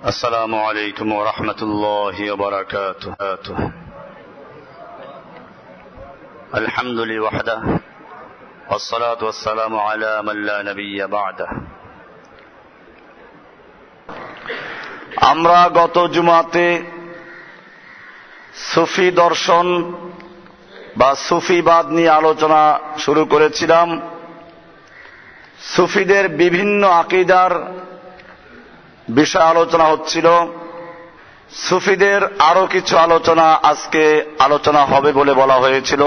السلام عليكم ورحمة الله وبركاته. الحمد لله وحده والصلاة والسلام على من لا نبي بعده. আমরা গত জুমাতে সুফি দর্শন বা সুফিবাদ নিয়ে আলোচনা শুরু করেছিলাম। সুফিদের বিভিন্ন আকীদার বিষয় আলোচনা হচ্ছিল। সুফিদের আরো কিছু আলোচনা আজকে আলোচনা হবে বলে বলা হয়েছিল,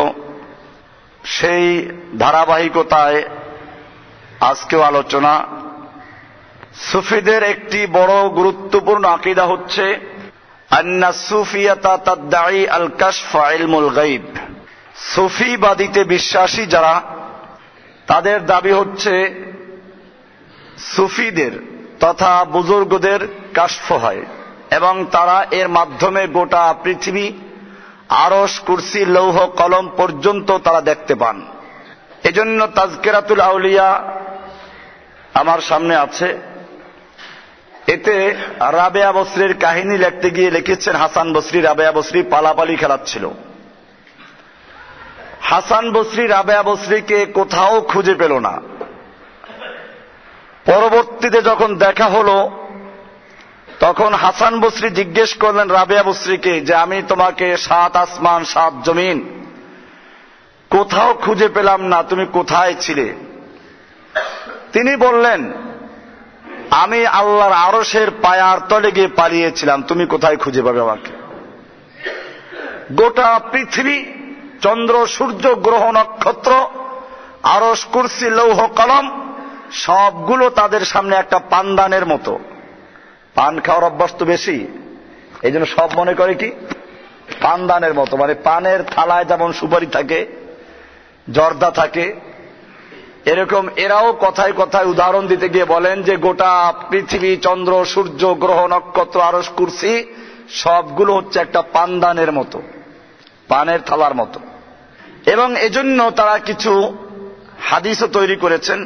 সেই ধারাবাহিকতায় আজকেও আলোচনা। সুফিদের একটি বড় গুরুত্বপূর্ণ আকীদা হচ্ছে আন্না সুফিয়াতা তাদঈ আল কাশফ ইলমুল গায়ব। সুফিবাদীতে বিশ্বাসী যারা, তাদের দাবি হচ্ছে সুফিদের তথা বুজুর্গদের কাশফ হয় এবং তারা এর মাধ্যমে গোটা পৃথিবী, আরশ, কুরসি, লৌহ কলম পর্যন্ত তারা দেখতে পান। এজন্য তাজকিরাতুল আউলিয়া আমার সামনে আছে। এতে রাবেয়া বসরির কাহিনী লিখতে গিয়ে লিখেছেন হাসান বসরি রাবেয়া বসরি পালাপালি খেলাচ্ছিল। হাসান বসরি রাবেয়া বসরিকে কোথাও খুঁজে পেল না। পরবর্তীতে যখন দেখা হলো, তখন হাসান বসরি জিজ্ঞেস করলেন রাবেয়া বসরিকে যে আমি তোমাকে 7 আসমান 7 জমিন কোথাও খুঁজে পেলাম না, তুমি কোথায় ছিলে? তিনি বললেন আমি আল্লাহর আরশের পায়ার তলে গিয়ে পালিয়েছিলাম, তুমি কোথায় খুঁজে পাবে আমাকে? গোটা পৃথিবী, চন্দ্র, সূর্য, গ্রহ, নক্ষত্র, আরশ, কুরসি, লৌহ কলম সবগুলো তাদের সামনে একটা পানদানের মতো। পান খাওয়ার অভ্যাস তো বেশি, এই জন্য সব মনে করে কি পানদানের মতো, মানে পানের থালায় যেমন সুপারি থাকে, জর্দা থাকে, এরকম এরাও কথায় কথায় উদাহরণ দিতে গিয়ে বলেন যে গোটা পৃথিবী, চন্দ্র, সূর্য, গ্রহ, নক্ষত্র, আরশ, কুরসি সবগুলো হচ্ছে একটা পানদানের মতো, পানের থালার মতো। এবং এজন্য তারা কিছু হাদিসও তৈরি করেছেন,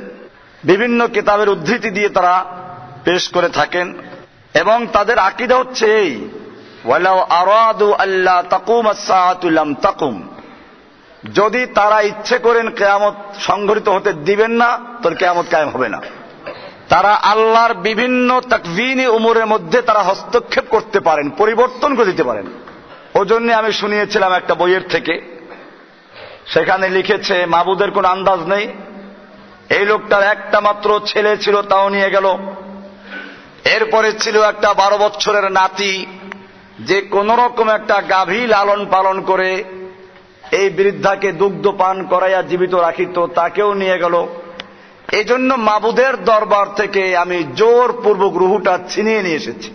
বিভিন্ন কিতাবের উদ্ধৃতি দিয়ে তারা পেশ করে থাকেন। এবং তাদের আকীদা হচ্ছে এই, ওয়ালাউ আরাদু আল্লা তাকুম আস-সাআতু লাম তাকুম। যদি তারা ইচ্ছে করেন কিয়ামত সংঘটিত হতে দিবেন না, তো কিয়ামত কায়েম হবে না। তারা আল্লাহর বিভিন্ন তাকওয়িনী উমুরের মধ্যে তারা হস্তক্ষেপ করতে পারেন, পরিবর্তন করে দিতে পারেন। ওজন্য আমি শুনিয়েছিলাম একটা বইয়ের থেকে, সেখানে লিখেছে মাবুদের কোন আন্দাজ নেই। এই লোকটার একটা মাত্র ছেলে ছিল, তাও নিয়ে গেল। এরপরে ছিল একটা 12 বছরের নাতি, যে কোন রকম একটা গাভী লালন পালন করে এই বৃদ্ধাকে দুগ্ধ পান করাইয়া জীবিত রাখিত, তাকেও নিয়ে গেল। এই জন্য মাবুদের দরবার থেকে আমি জোরপূর্বক রুহুটা ছিনিয়ে নিয়ে এসেছি।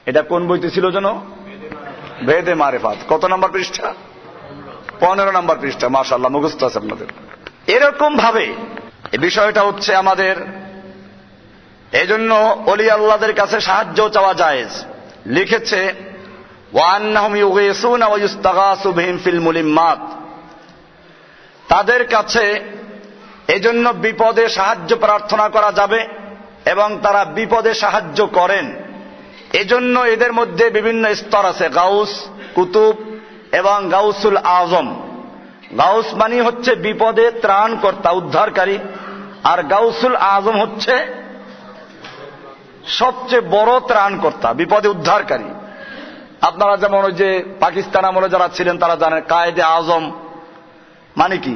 এটা কোন বইতে ছিল যেন? বেদে মারেফাত। কত নম্বর পৃষ্ঠা? 15 নম্বর পৃষ্ঠা। মাশাআল্লাহ, মুখস্থ আছে আপনাদের। এরকম ভাবে এই বিষয়টা হচ্ছে আমাদের। এজন্য ওলি আল্লাহদের কাছে সাহায্য চাওয়া জায়েজ। লিখেছে ওয়ান্নাহুম ইউগীসুনা ওয়া ইস্তাগাসু বিহিম ফিল মুলিম্মাত। তাদের কাছে এজন্য বিপদে সাহায্য প্রার্থনা করা যাবে এবং তারা বিপদে সাহায্য করেন। এজন্য এদের মধ্যে বিভিন্ন স্তর আছে, গাউস, কুতুব এবং গাউসুল আজম। গাউস মানে হচ্ছে বিপদে ত্রাণকর্তা, উদ্ধারকারী, আর গাউসুল আজম হচ্ছে সবচেয়ে বড় ত্রাণকর্তা, বিপদে উদ্ধারকারী। আপনারা যেমন ওই যে পাকিস্তান আমলে যারা ছিলেন তারা জানেন কায়েদে আজম মানে কি।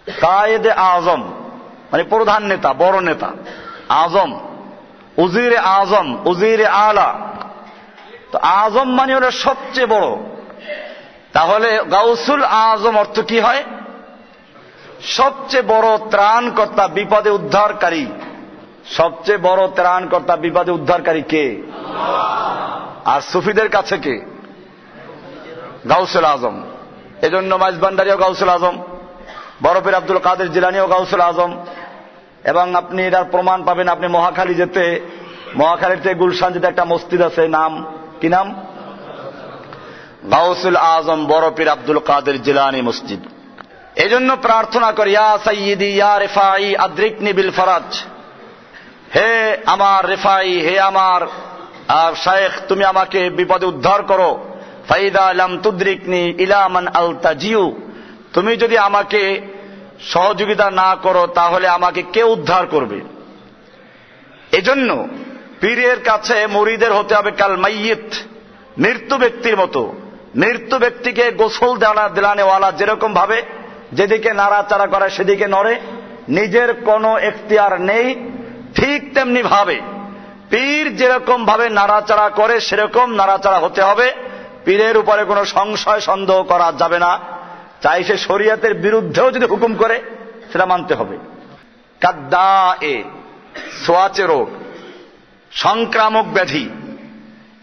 কায়েদে আজম মানে প্রধান নেতা, বড় নেতা। আজম, উজিরে আজম, উজিরে আলা। তো আজম মানে হলো সবচেয়ে বড়। তাহলে গাউসুল আজম অর্থ কি হয়? সবচেয়ে বড় ত্রাণকর্তা, বিপদে উদ্ধারকারী। সবচেয়ে বড় ত্রাণকর্তা, বিপদে উদ্ধারকারী কে? আর সুফিদের কাছে কে? গাউসুল আজম। এজন্য মাইজভান্ডারিও গাউসুল আজম, বরফের আব্দুল কাদের জিলানিও গাউসুল আজম। এবং আপনি এটার প্রমাণ পাবেন, আপনি মহাখালী যেতে, মহাখালীতে গুলশান যেতে একটা মসজিদ আছে, নাম কি নাম? গাউসুল আজম বরফের আব্দুল কাদের জিলানি মসজিদ। এজন্য প্রার্থনা করি, ইয়া সাইয়্যিদি ইয়া রিফাই আদরিকনি বিল ফরাজ। হে আমার রেফাই, হে আমার শায়েখ তুমি আমাকে বিপদে উদ্ধার করো, ফাইদা লাম তুদরিকনি ইলা মান আলতাজিউ, তুমি যদি আমাকে সহযোগিতা না করো তাহলে আমাকে কে উদ্ধার করবে? এজন্য পীরের কাছে মুরিদের হতে হবে কাল মাইয়িত, মৃত্যু ব্যক্তির মতো। মৃত্যু ব্যক্তিকে গোসল দিলানেওয়ালা যেরকম ভাবে যেদিকে নাড়াচাড়া করে সেদিকে নড়ে, নিজের কোনো এখতিয়ার নেই, ঠিক তেমনি ভাবে পীর যেরকম ভাবে নাড়াচাড়া করে সেরকম নাড়াচাড়া হতে হবে। পীরের উপরে কোনো সংশয় সন্দেহ করা যাবে না, চাই সে শরীয়তের বিরুদ্ধেও যদি হুকুম করে সেটা মানতে হবে। কাদ্দায়ে, সোয়াচে রোগ, সংক্রামক ব্যাধি,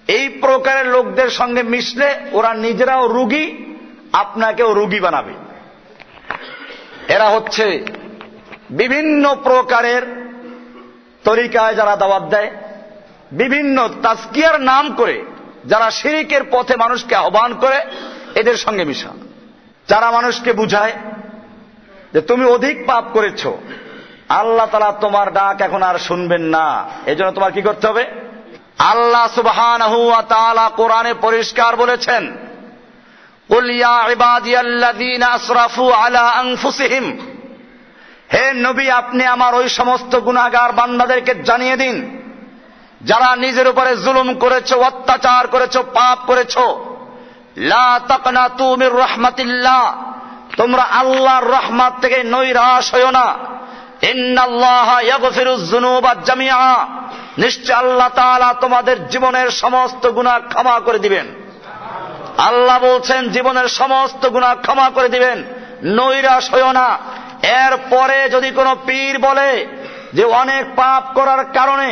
এই প্রকারের লোকদের সঙ্গে মিশলে ওরা নিজেরাও রোগী, আপনাকেও রোগী বানাবে। এরা হচ্ছে বিভিন্ন প্রকারের তরিকায় যারা দাওয়াত দেয়, বিভিন্ন তাজকিয়ার নাম করে যারা শিরকের পথে মানুষকে আহ্বান করে, এদের সঙ্গে মিশা। যারা মানুষকে বুঝায় যে তুমি অধিক পাপ করেছ, আল্লাহ তাআলা তোমার ডাক এখন আর শুনবেন না, এজন্য তোমার কি করতে হবে? আল্লাহ সুবহানাহু ওয়া তাআলা কোরআনে পরিষ্কার বলেছেন, কুল ইয়া ইবাদিয়াল্লাযীনা আসরাফু আলা আনফুসিহিম, হে নবী আপনি আমার ওই সমস্ত গুনাহগার বান্দাদেরকে জানিয়ে দিন যারা নিজের উপরে জুলুম করেছো, অত্যাচার করেছো, পাপ করেছো, লা তাকনাতু মির রাহমাতিল্লাহ, তোমরা আল্লাহর রহমত থেকে নৈরাশ হয়ো না। ইন্নাল্লাহা ইয়াগফিরুয যুনুবা জামিআ, নিশ্চয় আল্লাহ তাআলা তোমাদের জীবনের সমস্ত গুনাহ ক্ষমা করে দিবেন। আল্লাহ বলছেন জীবনের সমস্ত গুনাহ ক্ষমা করে দিবেন, নৈরাশ হয়ো না। এরপরে যদি কোনো পীর বলে যে অনেক পাপ করার কারণে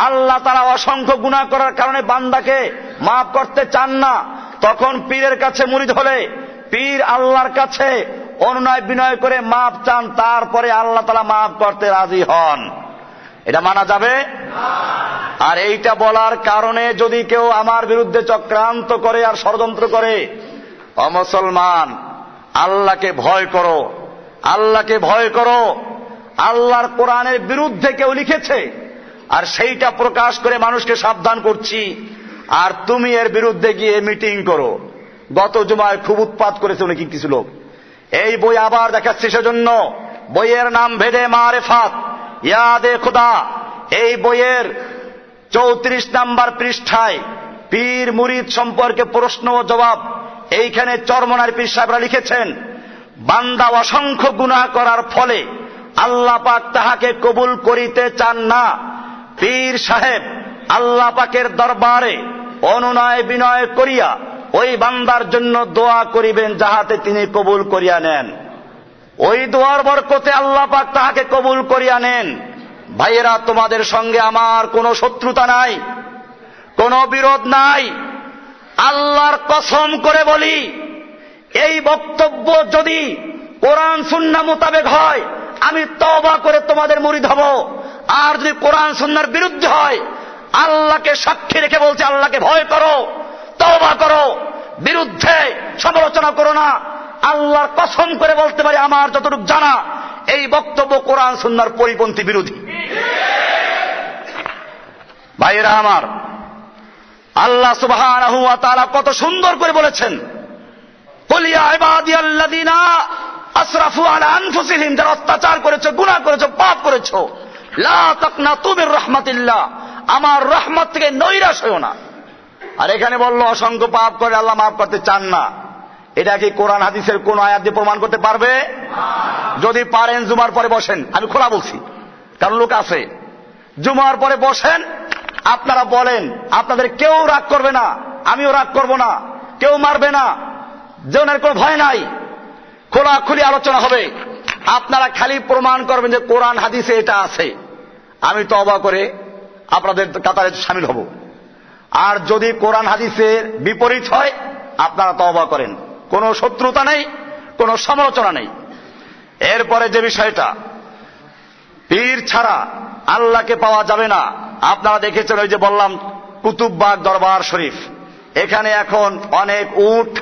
আল্লাহ তাআলা অসংখ্য গুনাহ করার কারণে বান্দাকে মাফ করতে চান না, তখন পীরের কাছে মুরিদ হলে পীর আল্লাহর কাছে অনুনয় বিনয় করে মাফ চান, তারপরে আল্লাহ তাআলা মাফ করতে রাজি হন। এটা মানা যাবে? আর এইটা বলার কারণে যদি কেউ আমার বিরুদ্ধে চক্রান্ত করে আর ষড়যন্ত্র করে, অমুসলমান আল্লাহকে ভয় করো, আল্লাহকে ভয় করো। আল্লাহর কোরআনের বিরুদ্ধে কেউ লিখেছে আর সেইটা প্রকাশ করে মানুষকে সাবধান করছি, আর তুমি এর বিরুদ্ধে গিয়ে মিটিং করো। গত জুমায় খুব উৎপাত করেছে অনেক কিছু লোক। এই বই আবার দেখাচ্ছি সেজন্য, বইয়ের নাম ভেদে মারেফাত ইয়াদে খুদা। এই বইয়ের 34 নম্বর পৃষ্ঠায় পীর মুরিদ সম্পর্কে প্রশ্ন ও জবাব। এইখানে চরমনার পীর সাহেবরা লিখেছেন, বান্দা অসংখ্য গুনাহ করার ফলে আল্লাহ পাক তাহাকে কবুল করিতে চান না। পীর সাহেব আল্লাহ পাকের দরবারে অনুনয় বিনয় করিয়া ওই বান্দার জন্য দোয়া করিবেন যাহাতে তিনি কবুল করিয়া নেন। ওই দোয়ার বরকতে আল্লাহ পাক তাহাকে কবুল করিয়া নেন। ভাইয়েরা, তোমাদের সঙ্গে আমার কোনো শত্রুতা নাই, কোনো বিরোধ নাই। আল্লাহর কসম করে বলি, এই বক্তব্য যদি কোরআন সুন্নাহ মোতাবেক হয় আমি তওবা করে তোমাদের মুরিদ হব, আর যদি কোরআন সুন্নাহর বিরুদ্ধে হয় আল্লাহকে সাক্ষী রেখে বলছে আল্লাহকে ভয় করো, তওবা করো, বিরুদ্ধে সমালোচনা করো না। আল্লাহর কসম করে বলতে পারি আমার যতটুকু জানা এই বক্তব্য কোরআন সুন্নাহর পরিপন্থী বিরোধী। ভাইয়েরা আমার, আল্লাহ সুবহানাহু ওয়া তাআলা কত সুন্দর করে বলেছেন, কুল ইয়া ইবাদিয়াল্লাযীনা আসরাফু আলা আনফুসিহিম, যারা অত্যাচার করেছো, গুনাহ করেছো, পাপ করেছো, লা তাকনাতু মির রাহমাতিল্লাহ, আমার রহমত থেকে নৈরাশ হয়ো না। আর এখানে বললো অসংখ্য পাপ করে আল্লাহ মাফ করতে চান না। এটা কি কোরআন হাদিসের কোন আয়াত দিয়ে প্রমাণ করতে পারবে? যদি পারেন জুমার পরে বসেন, আমি খোলা বলছি, কারণ লোক আছে, জুমার পরে বসেন, আপনারা বলেন, আপনাদের কেউ রাগ করবে না, আমিও রাগ করব না, কেউ মারবে না, জীবনের কোনো ভয় নাই, খোলাখুলি আলোচনা হবে। আপনারা খালি প্রমাণ করবেন যে কোরআন হাদিসে এটা আছে, আমি তওবা করে আপনাদের কাতারে শামিল হব। আর যদি কোরআন হাদিসের বিপরীত হয় আপনারা তওবা করেন, কোনো শত্রুতা নেই, কোনো সমালোচনা নেই। এরপরে যে বিষয়টা, পীর ছাড়া আল্লাহকে পাওয়া যাবে না। আপনারা দেখেছেন ওই যে বললাম কুতুববাগ দরবার শরীফ, এখানে এখন অনেক উট,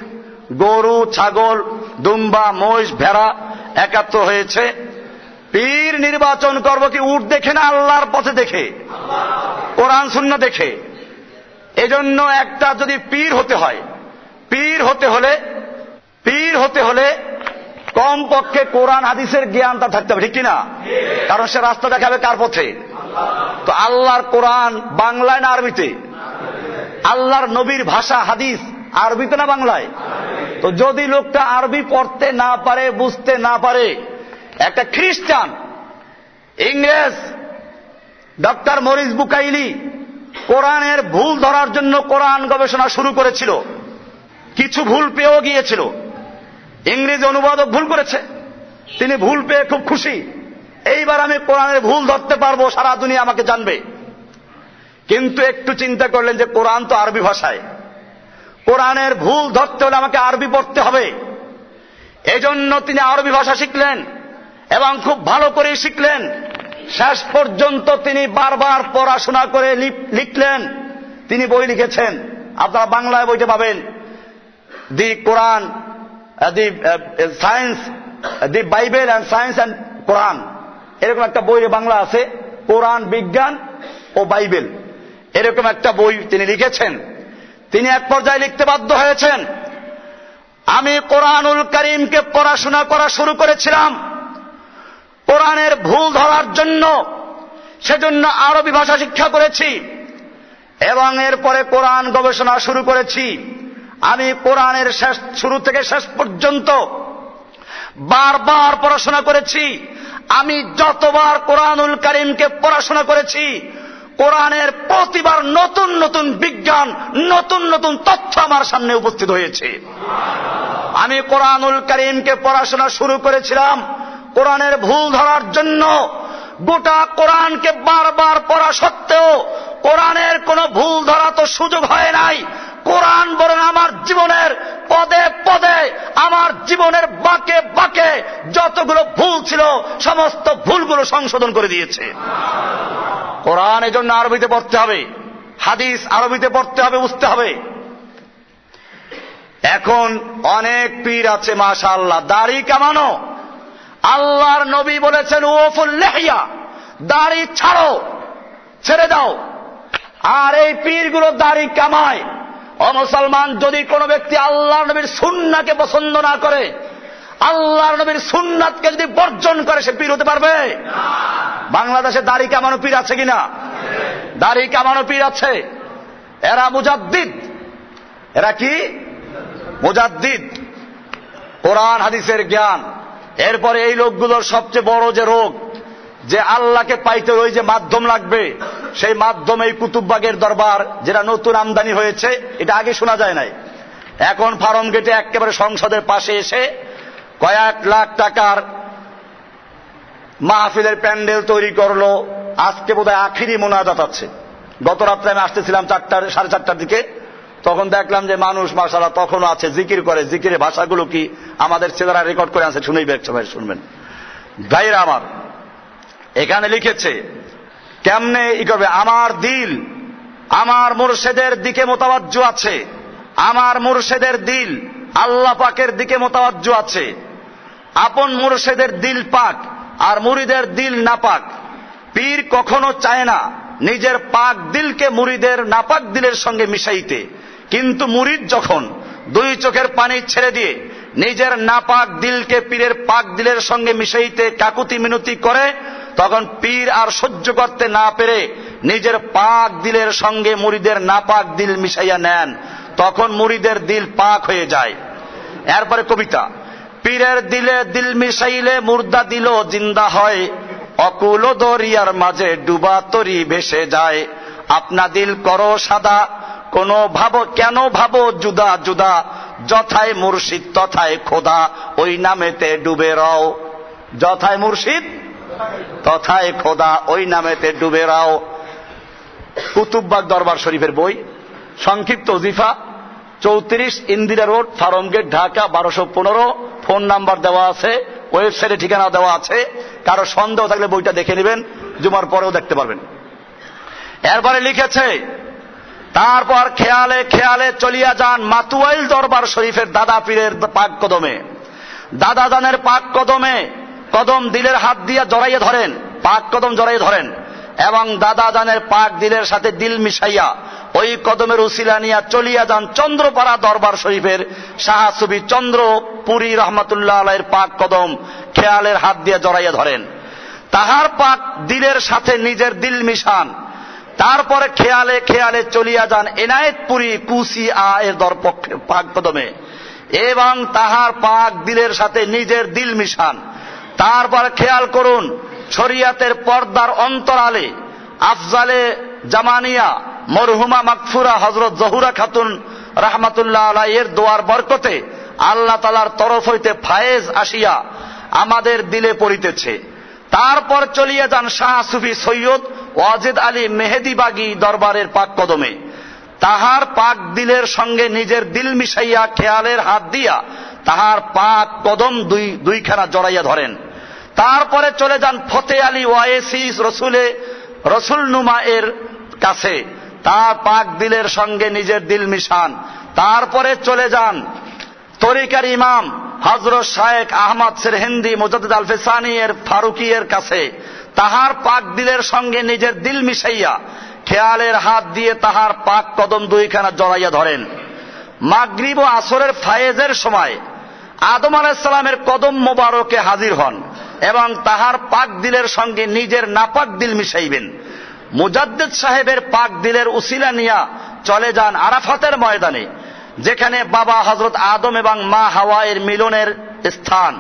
গরু, ছাগল, দুম্বা, মহিষ, ভেড়া একাত্র হয়েছে। পীর নির্বাচন করব কি উট দেখে না আল্লাহর পথে দেখে, কোরআন সুন্নাহ দেখে? এজন্য একটা যদি পীর হতে হয়, পীর হতে হলে কমপক্ষে কোরআন হাদিসের জ্ঞান তার থাকতে হবে, ঠিক কিনা? কারণ সে রাস্তা দেখাবে কার পথে? তো আল্লাহর কোরআন বাংলায় না আরবিতে? আল্লাহর নবীর ভাষা হাদিস আরবিতে না বাংলায়? তো যদি লোকটা আরবি পড়তে না পারে, বুঝতে না পারে, একটা খ্রিস্টান ইংরেজ ডক্টর মরিস বুকাইলি কোরআনের ভুল ধরার জন্য কোরআন গবেষণা শুরু করেছিল, কিছু ভুল পেয়েও গিয়েছিল, ইংরেজি অনুবাদক ভুল করেছে, তিনি ভুল পেয়ে খুব খুশি, এইবার আমি কোরআনের ভুল ধরতে পারবো, সারা দুনিয়া আমাকে জানবে। কিন্তু একটু চিন্তা করলেন যে কোরআন তো আরবি ভাষায়, কোরআনের ভুল ধরতে হলে আমাকে আরবি পড়তে হবে। এজন্য তিনি আরবি ভাষা শিখলেন এবং খুব ভালো করে শিখলেন। শেষ পর্যন্ত তিনি বারবার পড়াশোনা করে লিখলেন, তিনি বই লিখেছেন, আপনারা বাংলায় বইটা পাবেন, the Quran, the science, the Bible and science and Quran, এরকম একটা বই বাংলা আছে, কোরআন, বিজ্ঞান ও বাইবেল, এরকম একটা বই তিনি লিখেছেন। তিনি এক পর্যায়ে লিখতে বাধ্য হয়েছেন, আমি কোরআনুল কারীমকে পড়াশোনা করা শুরু করেছিলাম কোরআনের ভুল ধরার জন্য, সেজন্য আরবি ভাষা শিক্ষা করেছি এবং এরপরে কোরআন গবেষণা শুরু করেছি। আমি কোরআনের শুরু থেকে শেষ পর্যন্ত বারবার পড়াশোনা করেছি। আমি যতবার কোরআনুল কারীমকে পড়াশোনা করেছি, কোরআনের প্রতিবার নতুন নতুন বিজ্ঞান, নতুন নতুন তথ্য আমার সামনে উপস্থিত হয়েছে। আমি কোরআনুল কারীমকে পড়াশোনা শুরু করেছিলাম কোরআনের ভুল ধরার জন্য। গোটা কোরআনকে বারবার পড়া সত্ত্বেও কোরআনের কোনো ভুল ধরা তো সুযোগ হয় নাই। কোরআন বরং আমার জীবনের পদে পদে, আমার জীবনের বাঁকে বাঁকে যতগুলো ভুল ছিল সমস্ত ভুলগুলো সংশোধন করে দিয়েছে। কোরআন এজন্য আরবিতে পড়তে হবে, হাদিস আরবিতে পড়তে হবে, বুঝতে হবে। এখন অনেক পীর আছে মাশাআল্লাহ, দাড়ি কামানো। আল্লাহর নবী বলেছেন ওফুল লিহিয়া, দাড়ি ছাড়ো, ছেড়ে দাও। আর এই পীরগুলো দাড়ি কামায়। ও মুসলমান, যদি কোনো ব্যক্তি আল্লাহর নবীর সুন্নাহকে পছন্দ না করে, আল্লাহর নবীর সুন্নাতকে যদি বর্জন করে, সে পীর হতে পারবে? বাংলাদেশে দাড়ি কামানো পীর আছে কিনা? দাড়ি কামানো পীর আছে। এরা মুজাদ্দিদ। এরা কি? মুজাদ্দিদ। কোরআন হাদিসের জ্ঞান। এরপরে এই লোকগুলোর সবচেয়ে বড় যে রোগ, যে আল্লাহকে পাইতে ওই যে মাধ্যম লাগবে, সেই মাধ্যম এই কুতুববাগের দরবার, যেটা নতুন আমদানি হয়েছে, এটা আগে শোনা যায় নাই। এখন ফার্ম গেটে একেবারে সংসদের পাশে এসে কয়েক লাখ টাকার মাহফিলের প্যান্ডেল তৈরি করলো। আজকে বোধহয় আখিরি মোনাজাত আছে। গত রাত্রে আমি আসতেছিলাম 4:30 দিকে, তখন দেখলাম যে মানুষ মাশাআল্লাহ তখনও আছে, জিকির করে। জিকিরের ভাষাগুলো কি আমাদের ছেলেরা রেকর্ড করে আছে, শুনেই ভাই শুনবেন। ভাইরা আমার, এখানে লিখেছে কেমনে ই করবে, আমার দিল আমার মুর্শেদের দিকে মোতাবাজ্জ আছে, আমার মুর্শেদের দিল আল্লাহ পাকের দিকে মোতাবাজ্জ আছে। আপন মুর্শেদের দিল পাক আর মুরিদের দিল নাপাক। পীর কখনো চায় না নিজের পাক দিলকে মুরিদের নাপাক দিলের সঙ্গে মিশাইতে, কিন্তু মুরিদ যখন দুই চোখের পানি ছেড়ে দিয়ে নিজের নাপাক দিলকে পীরের পাক দিলের সঙ্গে মিশাইতে কাকুতি মিনতি করে, তখন পীর আর সহ্য করতে না পেরে নিজের পাক দিলের সঙ্গে মুরিদের নাপাক দিল মিশাইয়া নেন, তখন মুরিদের দিল পাক হয়ে যায়। এরপরে কবিতা, পীরের দিলে দিল মিশাইলে মুর্দা দিল জিন্দা হয়, অকুল দরিয়ার মাঝে ডুবা তরি ভেসে যায়। আপনা দিল করো সাদা, কোন ভাবো কেন ভাবো জুদা জুদা, যথায় মুর্শিদ তথায় খোদা, ওই নামেতে ডুবে রও। যথায় মুর্শিদ তথায় খোদা, ওই নামেতে ডুবে রও। কুতুববাগ দরবার শরীফের বই, সংক্ষিপ্ত ওজিফা, 34 Indira road, Farm Gate, Dhaka 1215। Phone number দেওয়া আছে, ওয়েবসাইটে ঠিকানা দেওয়া আছে। কারো সন্দেহ থাকলে বইটা দেখে নেবেন, জুমার পরেও দেখতে পারবেন। এরপরে লিখেছে, তারপর খেয়ালে খেয়ালে চলিয়া যান মাতুয়াইল দরবার শরীফের দাদা পীরের পাক কদমে। দাদা জানের পাক কদমে কদম দিলের হাত দিয়া জড়াইয়ে ধরেন, পাক কদম জড়াইয়ে ধরেন এবং দাদা জানের পাক দিলের সাথে দিল মিশাইয়া ওই কদমের উসিলা নিয়া চলিয়া যান চন্দ্রপাড়া দরবার শরীফের শাহ সুফি চন্দ্রপুরী রহমাতুল্লাহ আলাইহির পাক কদম খেয়ালের হাত দিয়ে জড়াইয়া ধরেন। তাহার পাক দিলের সাথে নিজের দিল মিশান। তারপরে খেয়ালে খেয়ালে চলিয়া যান এনায়েতপুরী কুসি এর দরপক্ষের পাক কদমে এবং তাহার পাক দিলের সাথে নিজের দিল মিশান। তারপর খেয়াল করুন শরিয়াতের পর্দার অন্তরালে আফজালে জামানিয়া মরহুমা মাগফুরা হযরত জহুরা খাতুন রাহমাতুল্লাহ আলাইহির দোয়ার বরকতে আল্লাহ তাআলার তরফ হইতে ফায়েজ আসিয়া আমাদের দিলে পড়িতেছে। তারপর চলিয়ে যান শাহ সুফি সৈয়দ ওয়াজিদ আলী মেহেদিবাগী দরবারের পাক কদমে। তাহার পাক দিলের সঙ্গে নিজের দিল মিশাইয়া খেয়ালের হাত দিয়া তাহার পাক কদম দুইখানা জড়াইয়া ধরেন। তারপরে চলে যান ফতে আলী ওয়াইসি রসুল নুমা এর কাছে, তার পাক দিলের সঙ্গে নিজের দিল মিশান। তারপরে চলে যান তরিকার ইমাম হযরত শায়েখ আহমদ সিরহিন্দি মুজাদ্দিদ আল ফিসানি এর ফারুকি এর কাছে, তাহার পাক দিলের সঙ্গে নিজের দিল মিশাইয়া খেয়ালের হাত দিয়ে তাহার পাক কদম দুইখানা জড়াইয়া ধরেন। মাগরিব ও আসরের ফায়েজের সময় আদম আলাইহিস সালামের কদম মোবারকে হাজির হন এবং তাহার পাক দিলের সঙ্গে নিজের নাপাক দিল মিশাইবেন। মুজাদ্দিদ সাহেবের পাক দিলের উসিলা নিয়া চলে যান আরাফাতের ময়দানে, যেখানে বাবা হযরত আদম এবং মা হাওয়া এর মিলনের স্থান।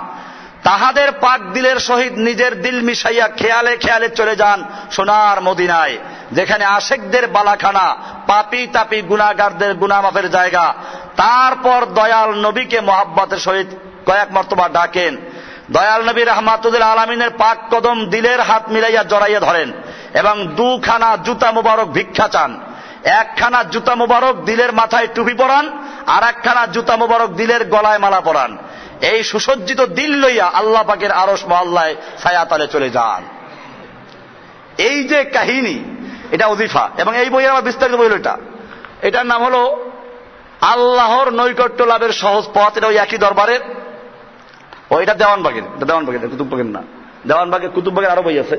তাহাদের পাক দিলের সহিত নিজের দিল মিশাইয়া খেয়ালে খেয়ালে চলে যান সোনার মদিনায়, যেখানে আশেকদের বালাখানা, পাপী তাপী গুনাহগারদের গুনাহ মাফের জায়গা। তারপর দয়াল নবীকে মহাব্বতের সহিত কয়েক মর্তবা ডাকেন। দয়াল নবী রাহমাতুল আলামিনের পাক কদম দিলের হাত মিলাইয়া জড়াইয়া ধরেন এবং দুখানা জুতা মুবারক ভিক্ষা চান। একখানা জুতা মুবারক দিলের মাথায় টুপি পরান, আর একখানা জুতা মুবারক দিলের গলায় মালা পরান। এই সুসজ্জিত দিল লইয়া আল্লাহ পাকের আরশ মহল্লায় ছায়াতলে চলে যান। এই যে কাহিনী, এটা ওজিফা, এবং এই বইয়ের আমার বিস্তারিত বই, এটার নাম হলো আল্লাহর নৈকট্য লাভের সহজ পথ। এটা ওই একই দরবারের, ওইটা দেওয়ানবাগের, কুতুববাগের না, দেওয়ানবাগের কুতুববাগের আরো বই আছে।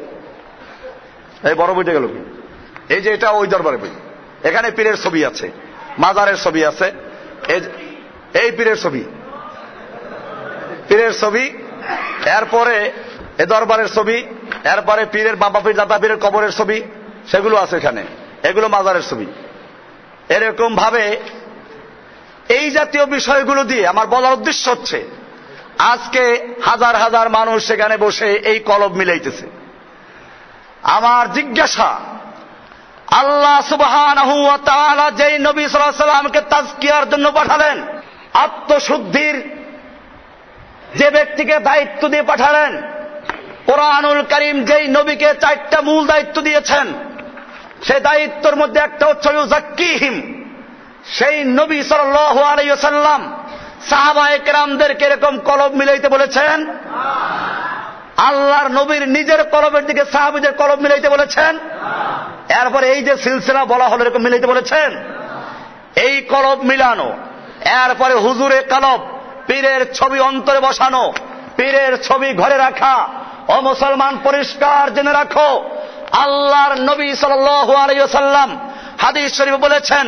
এই বড় বইটা গেল কি, এই যে এটা ওই দরবারের বই। এখানে পীরের ছবি আছে, মাজারের ছবি আছে, এই পীরের ছবি, এরপরে এ দরবারের ছবি, এরপরে পীরের বাবা পীর দাদা পীরের কবরের ছবি, সেগুলো আছে এখানে, এগুলো মাজারের ছবি। এরকম ভাবে এই জাতীয় বিষয়গুলো দিয়ে আমার বলার উদ্দেশ্য হচ্ছে, আজকে হাজার হাজার মানুষ সেখানে বসে এই কলব মিলাইতেছে। আমার জিজ্ঞাসা, আল্লাহ সুবহানাহু ওয়া তাআলা যেই নবী সাল্লাল্লাহু আলাইহি ওয়াসাল্লামকে তাজকিয়ার জন্য পাঠালেন, আত্মশুদ্ধির যে ব্যক্তিকে দায়িত্ব দিয়ে পাঠালেন, কোরআনুল কারীম যেই নবীকে 4টা মূল দায়িত্ব দিয়েছেন, সেই দায়িত্বের মধ্যে একটা হচ্ছে ইউযাক্কিহিম। সেই নবী সাল্লাল্লাহু আলাইহি ওয়াসাল্লাম সাহাবায়ে কেরামদেরকে এরকম কলব মিলাইতে বলেছেন? আল্লাহর নবীর নিজের কলবের দিকে সাহাবীদের কলব মিলাইতে বলেছেন? এরপরে এই যে সিলসিলা বলা হলো, এরকম মিলাইতে বলেছেন? এই কলব মিলানো, এরপরে হুজুরে কলব, পীরের ছবি অন্তরে বসানো, পীরের ছবি ঘরে রাখা। ও মুসলমান, পরিষ্কার জেনে রাখো, আল্লাহর নবী সাল্লাল্লাহু আলাইহি ওয়াসাল্লাম হাদিস শরীফে বলেছেন,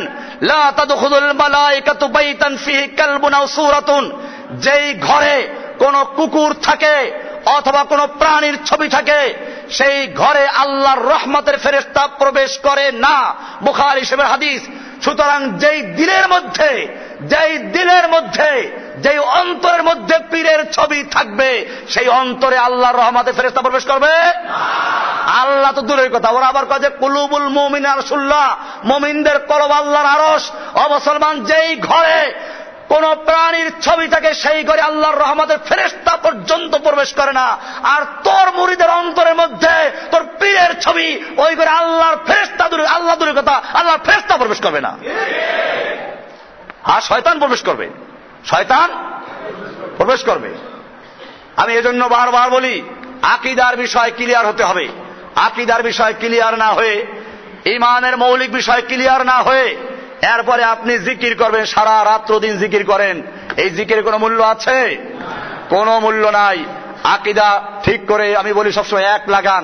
লা তাদখুলুল মালায়েকাতু বাইতান ফিহি কালবুন আও সূরাতুন, যেই ঘরে কোন কুকুর থাকে অথবা কোন প্রাণীর ছবি থাকে, সেই ঘরে আল্লাহর রহমতের ফেরেশতা প্রবেশ করে না। বুখারী শরীফের হাদিস। সুতরাং যেই দিলের মধ্যে, যেই অন্তরের মধ্যে পীরের ছবি থাকবে, সেই অন্তরে আল্লাহর রহমতের ফেরেশতা প্রবেশ করবে না। আল্লাহ তো দূরের কথা, ওরা আবার কয় যে কুলুবুল মুমিনিনা আরশুল্লাহ, মুমিনদের কলব আল্লাহর আরশ। ও মুসলমান, যেই ঘরে কোন প্রাণীর ছবি থাকে, সেই ঘরে আল্লাহর রহমতের ফেরেশতা পর্যন্ত প্রবেশ করে না। আর তোর মুরিদের অন্তরের মধ্যে তোর পীরের ছবি, ওই ঘরে আল্লাহর ফেরেশতা দূরে, আল্লাহ দূরের কথা, আল্লাহর ফেরেশতা প্রবেশ করবে না। আর শয়তান প্রবেশ করবে, শয়তান প্রবেশ করবে। আমি এজন্য বারবার বলি, আকীদার বিষয় ক্লিয়ার হতে হবে। আকীদার বিষয় ক্লিয়ার না হয়ে, ঈমানের মৌলিক বিষয় ক্লিয়ার না হয়ে, এরপরে আপনি জিকির করবেন, সারা রাত্র দিন জিকির করেন, এই জিকিরের কোনো মূল্য আছে? কোনো মূল্য নাই। আকীদা ঠিক করে, আমি বলি সবসময় এক লাগান,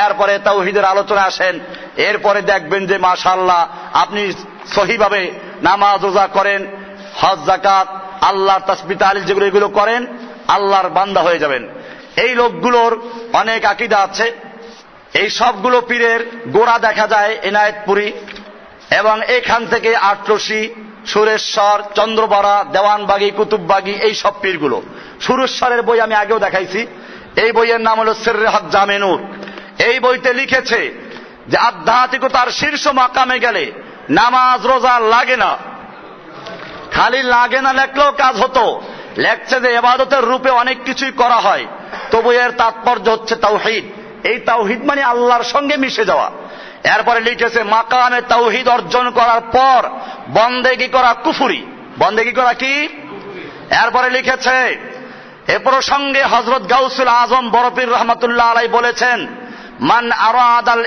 এরপরে তাওহীদের আলোচনা আসেন, এরপরে দেখবেন যে মাশাআল্লাহ আপনি সহিভাবে নামাজ রোজা করেন, হজ যাকাত, আল্লাহর তাসবিহ তাহলিল যেগুলো এগুলো করেন, আল্লাহর বান্দা হয়ে যাবেন। এই লোকগুলোর অনেক আকীদা আছে। এই সবগুলো পীরের গোড়া দেখা যায় এনায়েতপুরী, এবং এখান থেকে আটরশি, সুরেশ্বর, চন্দ্রপাড়া, দেওয়ানবাগী, কুতুববাগী, এই সব পীরগুলো। সুরেশ্বরের বই আমি আগেও দেখাইছি। এই বইয়ের নাম হলো সিররে হক জামে নূর। এই বইতে লিখেছে যে আধ্যাত্মিকতার শীর্ষ মাকামে গেলে নামাজ রোজা লাগে না। খালি লাগে না লেখলেও কাজ হতো, লেখছে যে ইবাদতের রূপে অনেক কিছুই করা হয়, তবু এর তাৎপর্য হচ্ছে তাওহীদ। এই তাওহীদ মানে আল্লাহর সঙ্গে মিশে যাওয়া। এরপরে লিখেছে মাকামে তাওহীদ অর্জন করার পর বন্দেগী করা কুফরি। বন্দেগী করা কি? এরপরে লিখেছে এ প্রসঙ্গে হযরত গাউসুল আজম বরপীর রহমাতুল্লাহ আলাইহি বলেছেন, মান আরাদাল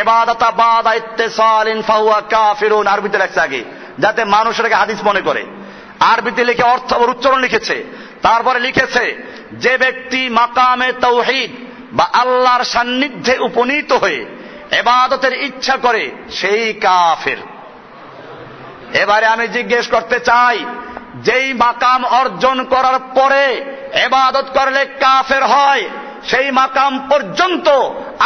ইবাদাতা বাদা ইত্তিসালিন ফাহুয়া কাফিরুন। আরবিতে লেখছে আগে, যাতে মানুষ এটাকে হাদিস মনে করে। আরবিতে লিখে অর্থ আর উচ্চারণ লিখেছে। তারপরে লিখেছে যে ব্যক্তি মাকামে তাওহীদ বা আল্লাহর সান্নিধ্যে উপনীত হয়ে ইবাদতের ইচ্ছা করে সেই কাফের। এবারে আমি জিজ্ঞেস করতে চাই, যেই মাকাম অর্জন করার পরে ইবাদত করলে কাফের হয়, সেই মাকাম পর্যন্ত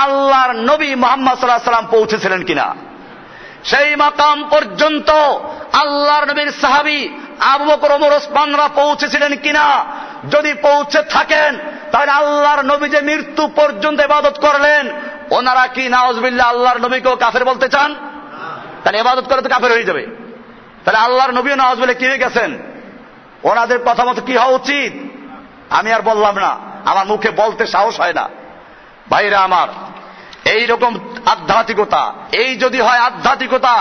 আল্লাহর নবী মুহাম্মদ সাল্লাল্লাহু আলাইহি ওয়াসাল্লাম পৌঁছেছিলেন কিনা? সেই মাকাম পর্যন্ত আল্লাহর নবীর সাহাবী আবু বকর, ওমর, ওসমানরা পৌঁছেছিলেন কিনা? যদি পৌঁছে থাকেন তাহলে আল্লাহর নবী যে মৃত্যু পর্যন্ত ইবাদত করলেন, ওনারা কি নাউজুবিল্লাহ আল্লাহর নবীকেও কাফের বলতে চান? তাহলে ইবাদত করে তো কাফের হয়ে যাবে। তাহলে আল্লাহর নবীও নাউজুবিল্লাহ কি হয়ে গেছেন? ওনাদের কথা মতো কি হওয়া উচিত? আমি আর বললাম না, আমার মুখে বলতে সাহস হয় না। ভাইরা আমার, এই রকম আধ্যাত্মিকতা, এই যদি হয় আধ্যাত্মিকতা,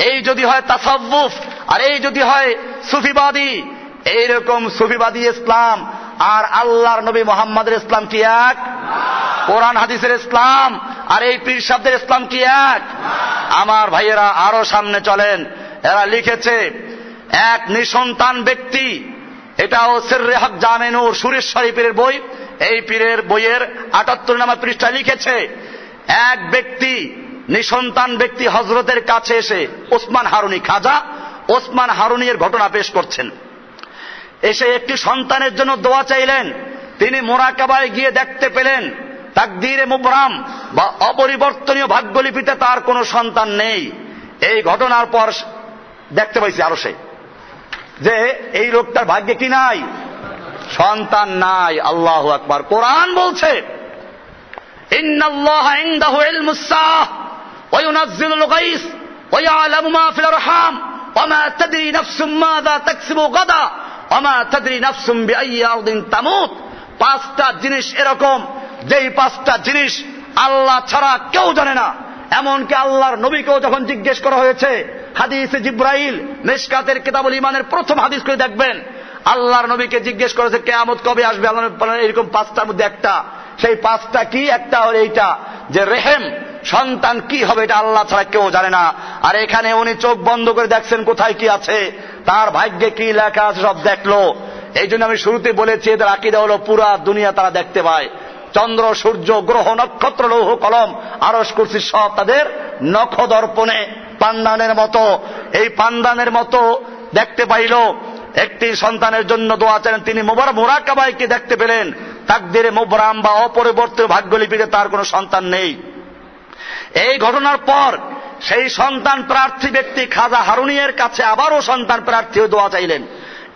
এই যদি হয় তাসাউফ, আর এই যদি হয় সুফিবাদী, এইরকম সুফিবাদী ইসলাম আর আল্লাহর নবী মুহাম্মদের ইসলাম কি এক? কোরআন হাদিসের ইসলাম আর এই পীর সাহেবদের ইসলাম কি এক? আমার ভাইয়েরা, আরো সামনে চলেন। এরা লিখেছে এক নিঃসন্তান ব্যক্তি, এটাও সিররে হক জামে নূর, সুরেশ্বরী পীরের বই। এই পীরের বইয়ের ৭৮ নম্বর পৃষ্ঠায় লিখেছে, এক ব্যক্তি, নিঃসন্তান ব্যক্তি হযরতের কাছে এসে ওসমান হারুনি, খাজা ওসমান হারুনির ঘটনা পেশ করছেন। এসে একটি সন্তানের জন্য দোয়া চাইলেন। তিনি মুরাকাবায় গিয়ে দেখতে পেলেন তাকদীরে মুবরাম বা অপরিবর্তনীয় ভাগ্যলিপিতে তার কোনো সন্তান নেই। এই ঘটনার পর দেখতে পাইছি আরো সে যে এই লোকটার ভাগ্যে কি নাই? সন্তান নাই। আল্লাহু আকবার। কোরআন বলছে ইন্নাল্লাহা ইনদাহু ইলমুস সাআহ ওয়া ইউনাজ্জিলুল গায়স ওয়া ইয়ালামু মা ফিল আরহাম ওয়া মা তাদরি নাফসুম মাযা তাকসিবু গাদা ওয়া মা তাদরি নাফসুম বিআইয়ি আরদিন তামুত। পাঁচটা জিনিস এরকম, যেই পাঁচটা জিনিস আল্লাহ ছাড়া কেউ জানে না। এমনকি আল্লাহর নবীকেও যখন জিজ্ঞেস করা হয়েছে, হাদিসে জিব্রাইল, মিশকাতের কিতাবুল ঈমানের প্রথম হাদিস করে দেখবেন, আল্লাহর নবীকে জিজ্ঞেস করেছে কিয়ামত কবে আসবে, আল্লাহ বলেন এরকম পাঁচটার মধ্যে একটা। সেই পাঁচটা কি? একটা হলো এইটা যে রেহেম, সন্তান কি হবে এটা আল্লাহ ছাড়া কেউ জানে না। আর এখানে উনি চোখ বন্ধ করে দেখছেন কোথায় কি আছে, তার ভাগ্যে কি লেখা আছে সব দেখলো। এই জন্য আমি শুরুতে বলেছি এদের আকীদা হলো পুরা দুনিয়া তারা দেখতে পায়। চন্দ্র, সূর্য, গ্রহ, নক্ষত্র, লৌহ কলম, আরশ, কুরসি সব তাদের নখ দর্পণে পান্ডানের মতো, এই পান্ডানের মতো দেখতে পাইল। একটি সন্তানের জন্য দোয়া চাইলেন, তিনি মুরাকাবায়কে দেখতে পেলেন তাকদীরে মুবরাম বা অপরিবর্তিত ভাগ্যলিপিতে তার কোনো সন্তান নেই। এই ঘটনার পর সেই সন্তান প্রার্থী ব্যক্তি খাজা হারুনিয়ের কাছে আবারও সন্তান প্রার্থী হয়ে দোয়া চাইলেন।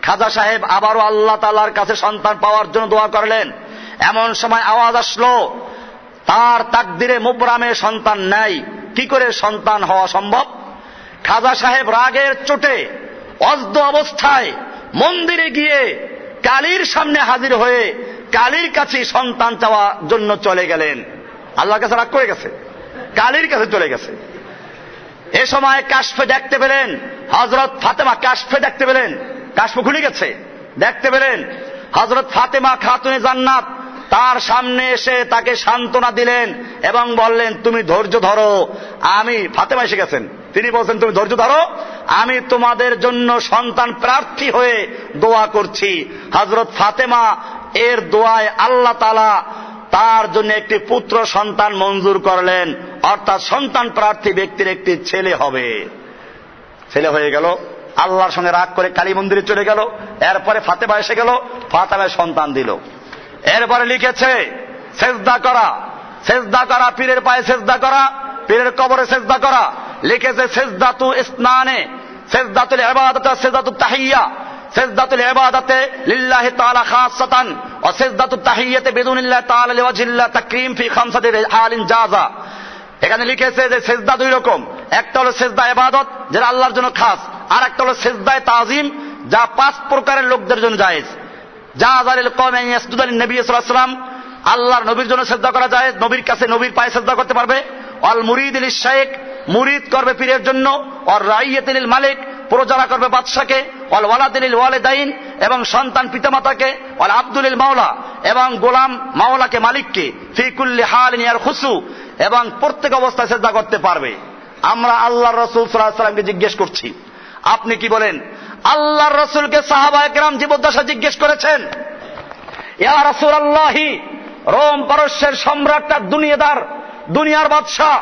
খাজা সাহেব আবারও আল্লাহ তাআলার কাছে সন্তান পাওয়ার জন্য দোয়া করলেন। এমন সময় আওয়াজ আসলো তার তাকদীরে মুবরামে সন্তান নাই, কি করে সন্তান হওয়া সম্ভব? খাজা সাহেব রাগের চোটে অজ্ঞ অবস্থায় মন্দিরে গিয়ে কালীর সামনে হাজির হয়ে কালীর কাছে সন্তান চাওয়ার জন্য চলে গেলেন। আল্লাহর কাছে রাগ করে গেছে, কালীর কাছে চলে গেছে। এ সময় কাশফে দেখতে পেলেন হযরত ফাতেমা, কাশফে দেখতে পেলেন, কাশফ খুলে গেছে, দেখতে পেলেন হযরত ফাতেমা খাতুনে জান্নাত তার সামনে এসে তাকে সান্ত্বনা দিলেন এবং বললেন তুমি ধৈর্য ধরো। আমি, ফাতেমা এসে গেছেন, তিনি বলছেন তুমি ধৈর্য ধরো, আমি তোমাদের জন্য সন্তান প্রার্থী হয়ে দোয়া করছি। হযরত ফাতেমা এর দোয়ায় আল্লাহ তাআলা তার জন্য একটি পুত্র সন্তান মঞ্জুর করলেন, অর্থাৎ সন্তান প্রার্থী ব্যক্তির একটি ছেলে হবে। ছেলে হয়ে গেল, আল্লাহর সঙ্গে রাগ করে কালী মন্দিরে চলে গেল, এরপরে ফাতেমা এসে গেল, ফাতেমায় সন্তান দিল। এরপরে লিখেছে সেজদা করা, সেজদা করা, পীরের পায়ে সেজদা করা, পীরের কবরে সেজদা করা। লিখেছে সেজদাতু ইসনানে, সেজদাতুল ইবাদত, সেজদাতুত তাহিয়্যা, সেজদাতুল ইবাদতে লিল্লাহি তাআলা খাসসাতান ওয়া সেজদাতুত তাহিয়্যাতে বিদুনিল্লাহি তাআলা লিওয়াজহিল্লাহ তাকরীম ফি খামসাতি হালিন জাযা। এখানে লিখেছে যে সেজদা দুই রকম, একটা হলো সেজদা ইবাদত যেটা আল্লাহর জন্য খাস, আর একটা হলো সেজদায়ে তাজিম যা 5 প্রকারের লোকদের জন্য জায়েজ। জাযালিল কওমি ইয়াসজুদু লিন নবী সাল্লাল্লাহু আলাইহি ওয়াসাল্লাম, আল্লাহর নবীর জন্য সেজদা করা যায়, নবীর কাছে নবীর পায়ে সেজদা করতে পারবে। আল মুরিদ লিশ শাইখ, মুরিদ করবে পীরের জন্য। আর রাইয়াতিল মালিক, প্রজারা করবে বাদশাকে। ওয়াল ওয়ালাদিল ওয়ালিদাইন, এবং সন্তান পিতামাতাকে। ওয়াল আব্দুল মাওলা, এবং গোলাম মাওলাকে, মালিককে। ফি কুল্লি হালিন ইয়ারখুসু, এবং প্রত্যেক অবস্থায় সেজদা করতে পারবে। আমরা আল্লাহর রাসূল সাল্লাল্লাহু আলাইহি ওয়াসাল্লামকে জিজ্ঞেস করছি, আপনি কি বলেন? আল্লাহর রাসূলকে সাহাবায়ে কেরাম জীবদ্দশা জিজ্ঞেস করেছেন, ইয়া রাসূলুল্লাহি, রোম পারস্যের সম্রাটটা দুনিয়াদার, দুনিয়ার বাদশা,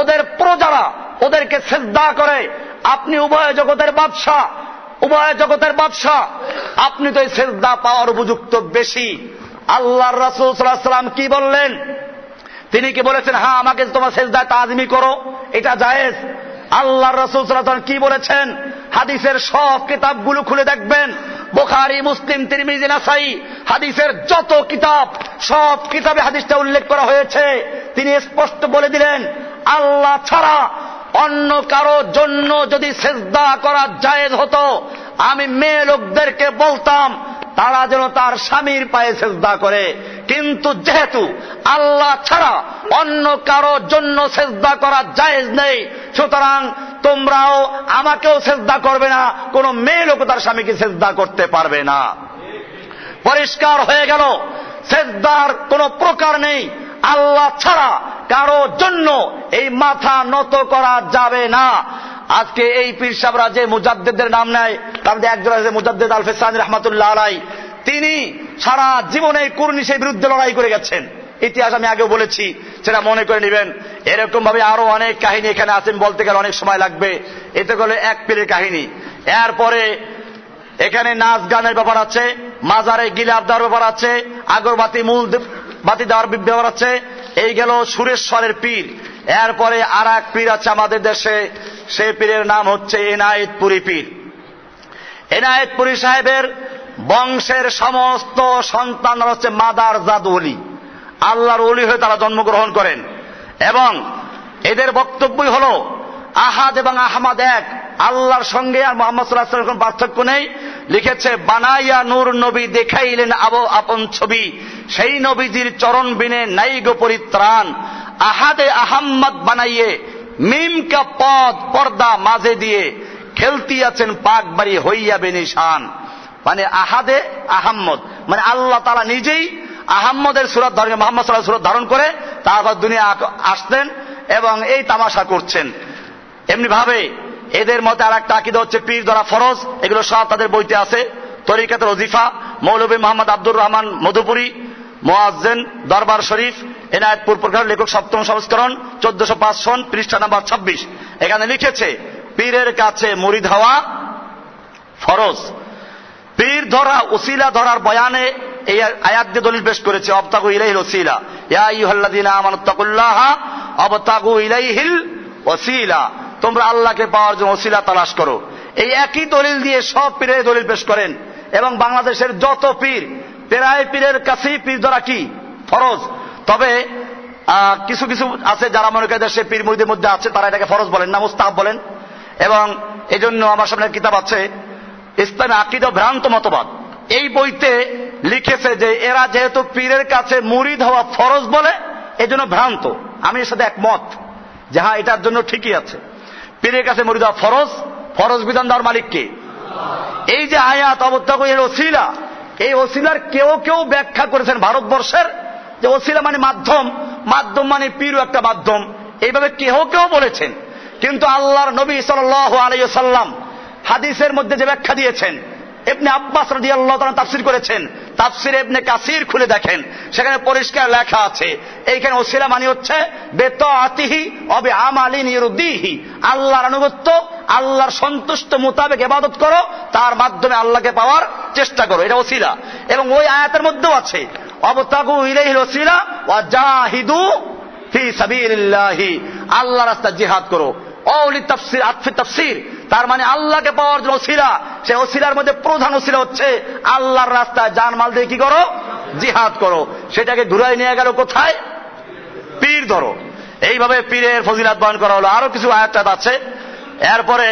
ওদের প্রজারা ওদেরকে সেজদা করে, আপনি উভয় জগতের বাদশা, উভয় জগতের বাদশা, আপনি তো এই সেজদা পাওয়ার উপযুক্ত বেশি। আল্লাহর রাসূল সাল্লাল্লাহু আলাইহি ওয়াসাল্লাম কি বললেন? তিনি কি বলেছেন, হ্যাঁ আমাকে তোমার সেজদায় তাজিমি করো, এটা জায়েজ? আল্লাহর রাসূল সাল্লাল্লাহু আলাইহি ওয়াসাল্লাম কি বলেছেন? হাদিসের সব কিতাবগুলো খুলে দেখবেন, বুখারী, মুসলিম, তিরমিজি, নাসাই, হাদিসের যত কিতাব, সব কিতাবে হাদিসটা উল্লেখ করা হয়েছে। তিনি স্পষ্ট বলে দিলেন, আল্লাহ ছাড়া অন্য কারো জন্য যদি সেজদা করা জায়েজ হতো, আমি মেয়ে লোকদেরকে বলতাম তারা যেন তার স্বামীর পায়ে সেজদা করে। কিন্তু যেহেতু আল্লাহ ছাড়া অন্য কারো জন্য সেজদা করা জায়েজ নেই, সুতরাং তোমরাও আমাকেও সেজদা করবে না, কোন মেয়ে লোক তার স্বামীকে সেজদা করতে পারবে না। পরিষ্কার হয়ে গেল, সেজদার কোন প্রকার নেই, আল্লাহ ছাড়া কারো জন্য এই মাথা নত করা যাবে না। আজকে এই পীর সাহেবরা যে মুজাদ্দিদের নাম নেয়, তার মধ্যে একজন আছে মুজাদ্দিদ আল ফিসানি রাহমাতুল্লাহ আলাইহি, তিনি সারা জীবনে কুর্নিশের বিরুদ্ধে লড়াই করে গেছেন। ইতিহাস আমি আগেও বলেছি, সেটা মনে করে নেবেন। এরকম ভাবে আরো অনেক কাহিনী এখানে আছেন, বলতে গেলে অনেক সময় লাগবে। এতে গেলে এক পীরের কাহিনী। এরপরে এখানে নাচ গানের ব্যাপার আছে, মাজারে গিলাপ দেওয়ার ব্যাপার আছে, আগরবাতি মূল বাতি দেওয়ার ব্যাপার আছে। এই গেল সুরেশ্বরের পীর। এরপরে আর এক পীর আছে আমাদের দেশে, সেই পীরের নাম হচ্ছে এনায়েতপুরী পীর। এনায়েতপুরী সাহেবের বংশের সমস্ত সন্তানরা হচ্ছে মাদার জাদ ওলি, আল্লাহর ওলি হয়ে তারা জন্মগ্রহণ করেন। এবং এদের বক্তব্যই হলো আহাদ এবং আহমাদ এক, আল্লাহর সঙ্গে আর মুহাম্মদ সাল্লাল্লাহু আলাইহি ওয়াসাল্লামের পার্থক্য নেই। লিখেছে, বানাইয়া নূর নবী দেখাইলেন আপন ছবি, সেই নবীজির চরণ বিনে নাই গো পরিত্রাণ। আহাদে আহম্মদ বানাইয়ে মিম কা পদ পর্দা মাঝে দিয়ে, খেলতি আছেন পাক বাড়ি হইয়া বেনিশান। মানে আহাদে আহম্মদ মানে আল্লাহ তাআলা নিজেই আহম্মদের সূরত ধারণ, মুহাম্মদ সাল্লাল্লাহু আলাইহি ওয়াসাল্লাম ধারণ করে তারপর দুনিয়া আসতেন এবং এই তামাশা করছেন। এমনি ভাবে এদের মতে আর একটা আকীদা হচ্ছে পীর ধরা ফরজ। এগুলো সব তাদের বইতে আছে। তরিকাতুল ওজিফা, মৌলভী মোহাম্মদ আব্দুর রহমান মধুপুরী, মুয়াজ্জিন, দরবার শরীফ, এনায়েতপুর প্রকার, লেখক 7ম সংস্করণ, 1405 সন, পৃষ্ঠা নাম্বার 26। এখানে লিখেছে, পীরের কাছে মুরিদ হওয়া ফরজ। পীর ধরা, ওসিলা ধরার বয়ানে এই আয়াত দিয়ে দলিল পেশ করেছে, অবতাগু ইলাইহিল ওসিলা, ইয়া আইয়ুহাল্লাযীনা আমানুত্তাকুল্লাহা অবতাগু ইলাইহিল ওসিলা, তোমরা আল্লাহকে পাওয়ার জন্য ওসিলা তালাশ করো। এই একই দলিল দিয়ে সব পীরের দলিল পেশ করেন। এবং বাংলাদেশের যত পীর, প্রায় পীরের কাছেই পীর ধরা কি ফরজ। তবে কিছু কিছু আছে যারা মনে করে দেশে পীর মুরিদের মধ্যে আছে, তারা এটাকে ফরজ বলেন না, মুস্তাহাব বলেন। এবং এই জন্য আমার সামনে কিতাব আছে, ইসলামী আকীদা ভ্রান্ত মতবাদ। এই বইতে লিখেছে যে এরা যেহেতু পীরের কাছে মুরিদ হওয়া ফরজ বলে, এজন্য ভ্রান্ত। আমি এর সাথে একমত যে হ্যাঁ, এটার জন্য ঠিকই আছে। পীরের কাছে মুরিদ হওয়া ফরজ, ফরজ বিধান দেওয়ার মালিক কে? এই যে আয়াত অবতাগু এর ওসিলা, এই ওসিলার কেউ কেউ ব্যাখ্যা করেছেন ভারতবর্ষের যে ওসিলা মানে মাধ্যম, মাধ্যম মানে পীরও একটা মাধ্যম, এইভাবে কেউ কেউ বলেছেন। কিন্তু আল্লাহর নবী সাল্লাল্লাহু আলাইহি ওয়াসাল্লাম হাদিসের মধ্যে যে ব্যাখ্যা দিয়েছেন, ইবনে আব্বাস রাদিয়াল্লাহু তাআলা তাফসীর করেছেন, তাফসীর ইবনে কাসির খুলে দেখেন, সেখানে পরিষ্কার লেখা আছে এইখানে ওসিলা মানে হচ্ছে বেতাআতিহি ওয়া বিআমালিন ইরদিহি, আল্লাহর আনুগত্য আল্লাহর সন্তুষ্ট মোতাবেক ইবাদত করো, তার মাধ্যমে আল্লাহকে পাওয়ার চেষ্টা করো, এটা ওসিলা। এবং ওই আয়াতের মধ্যেও আছে ওয়াবতাগু ইলাইহিল ওয়াসিলা ওয়া জাহিদু ফি সাবিলিল্লাহি, আল্লাহর রাস্তায় জিহাদ করো। অলি তাফসীর, আতফে তাফসীর, তার মানে আল্লাহকে পাওয়ার জন্য ওসিলা, সেই ওসিলার মধ্যে প্রধান ওসিলা হচ্ছে আল্লাহর রাস্তায় জানমাল দিয়ে কি করো, জিহাদ করো। সেটাকে ঘুরাই নিয়ে গেল কোথায়, পীর ধরো। এইভাবে পীরের ফজিলাত বয়ান করা হলো। আরো কিছু আয়াত আছে, এরপরে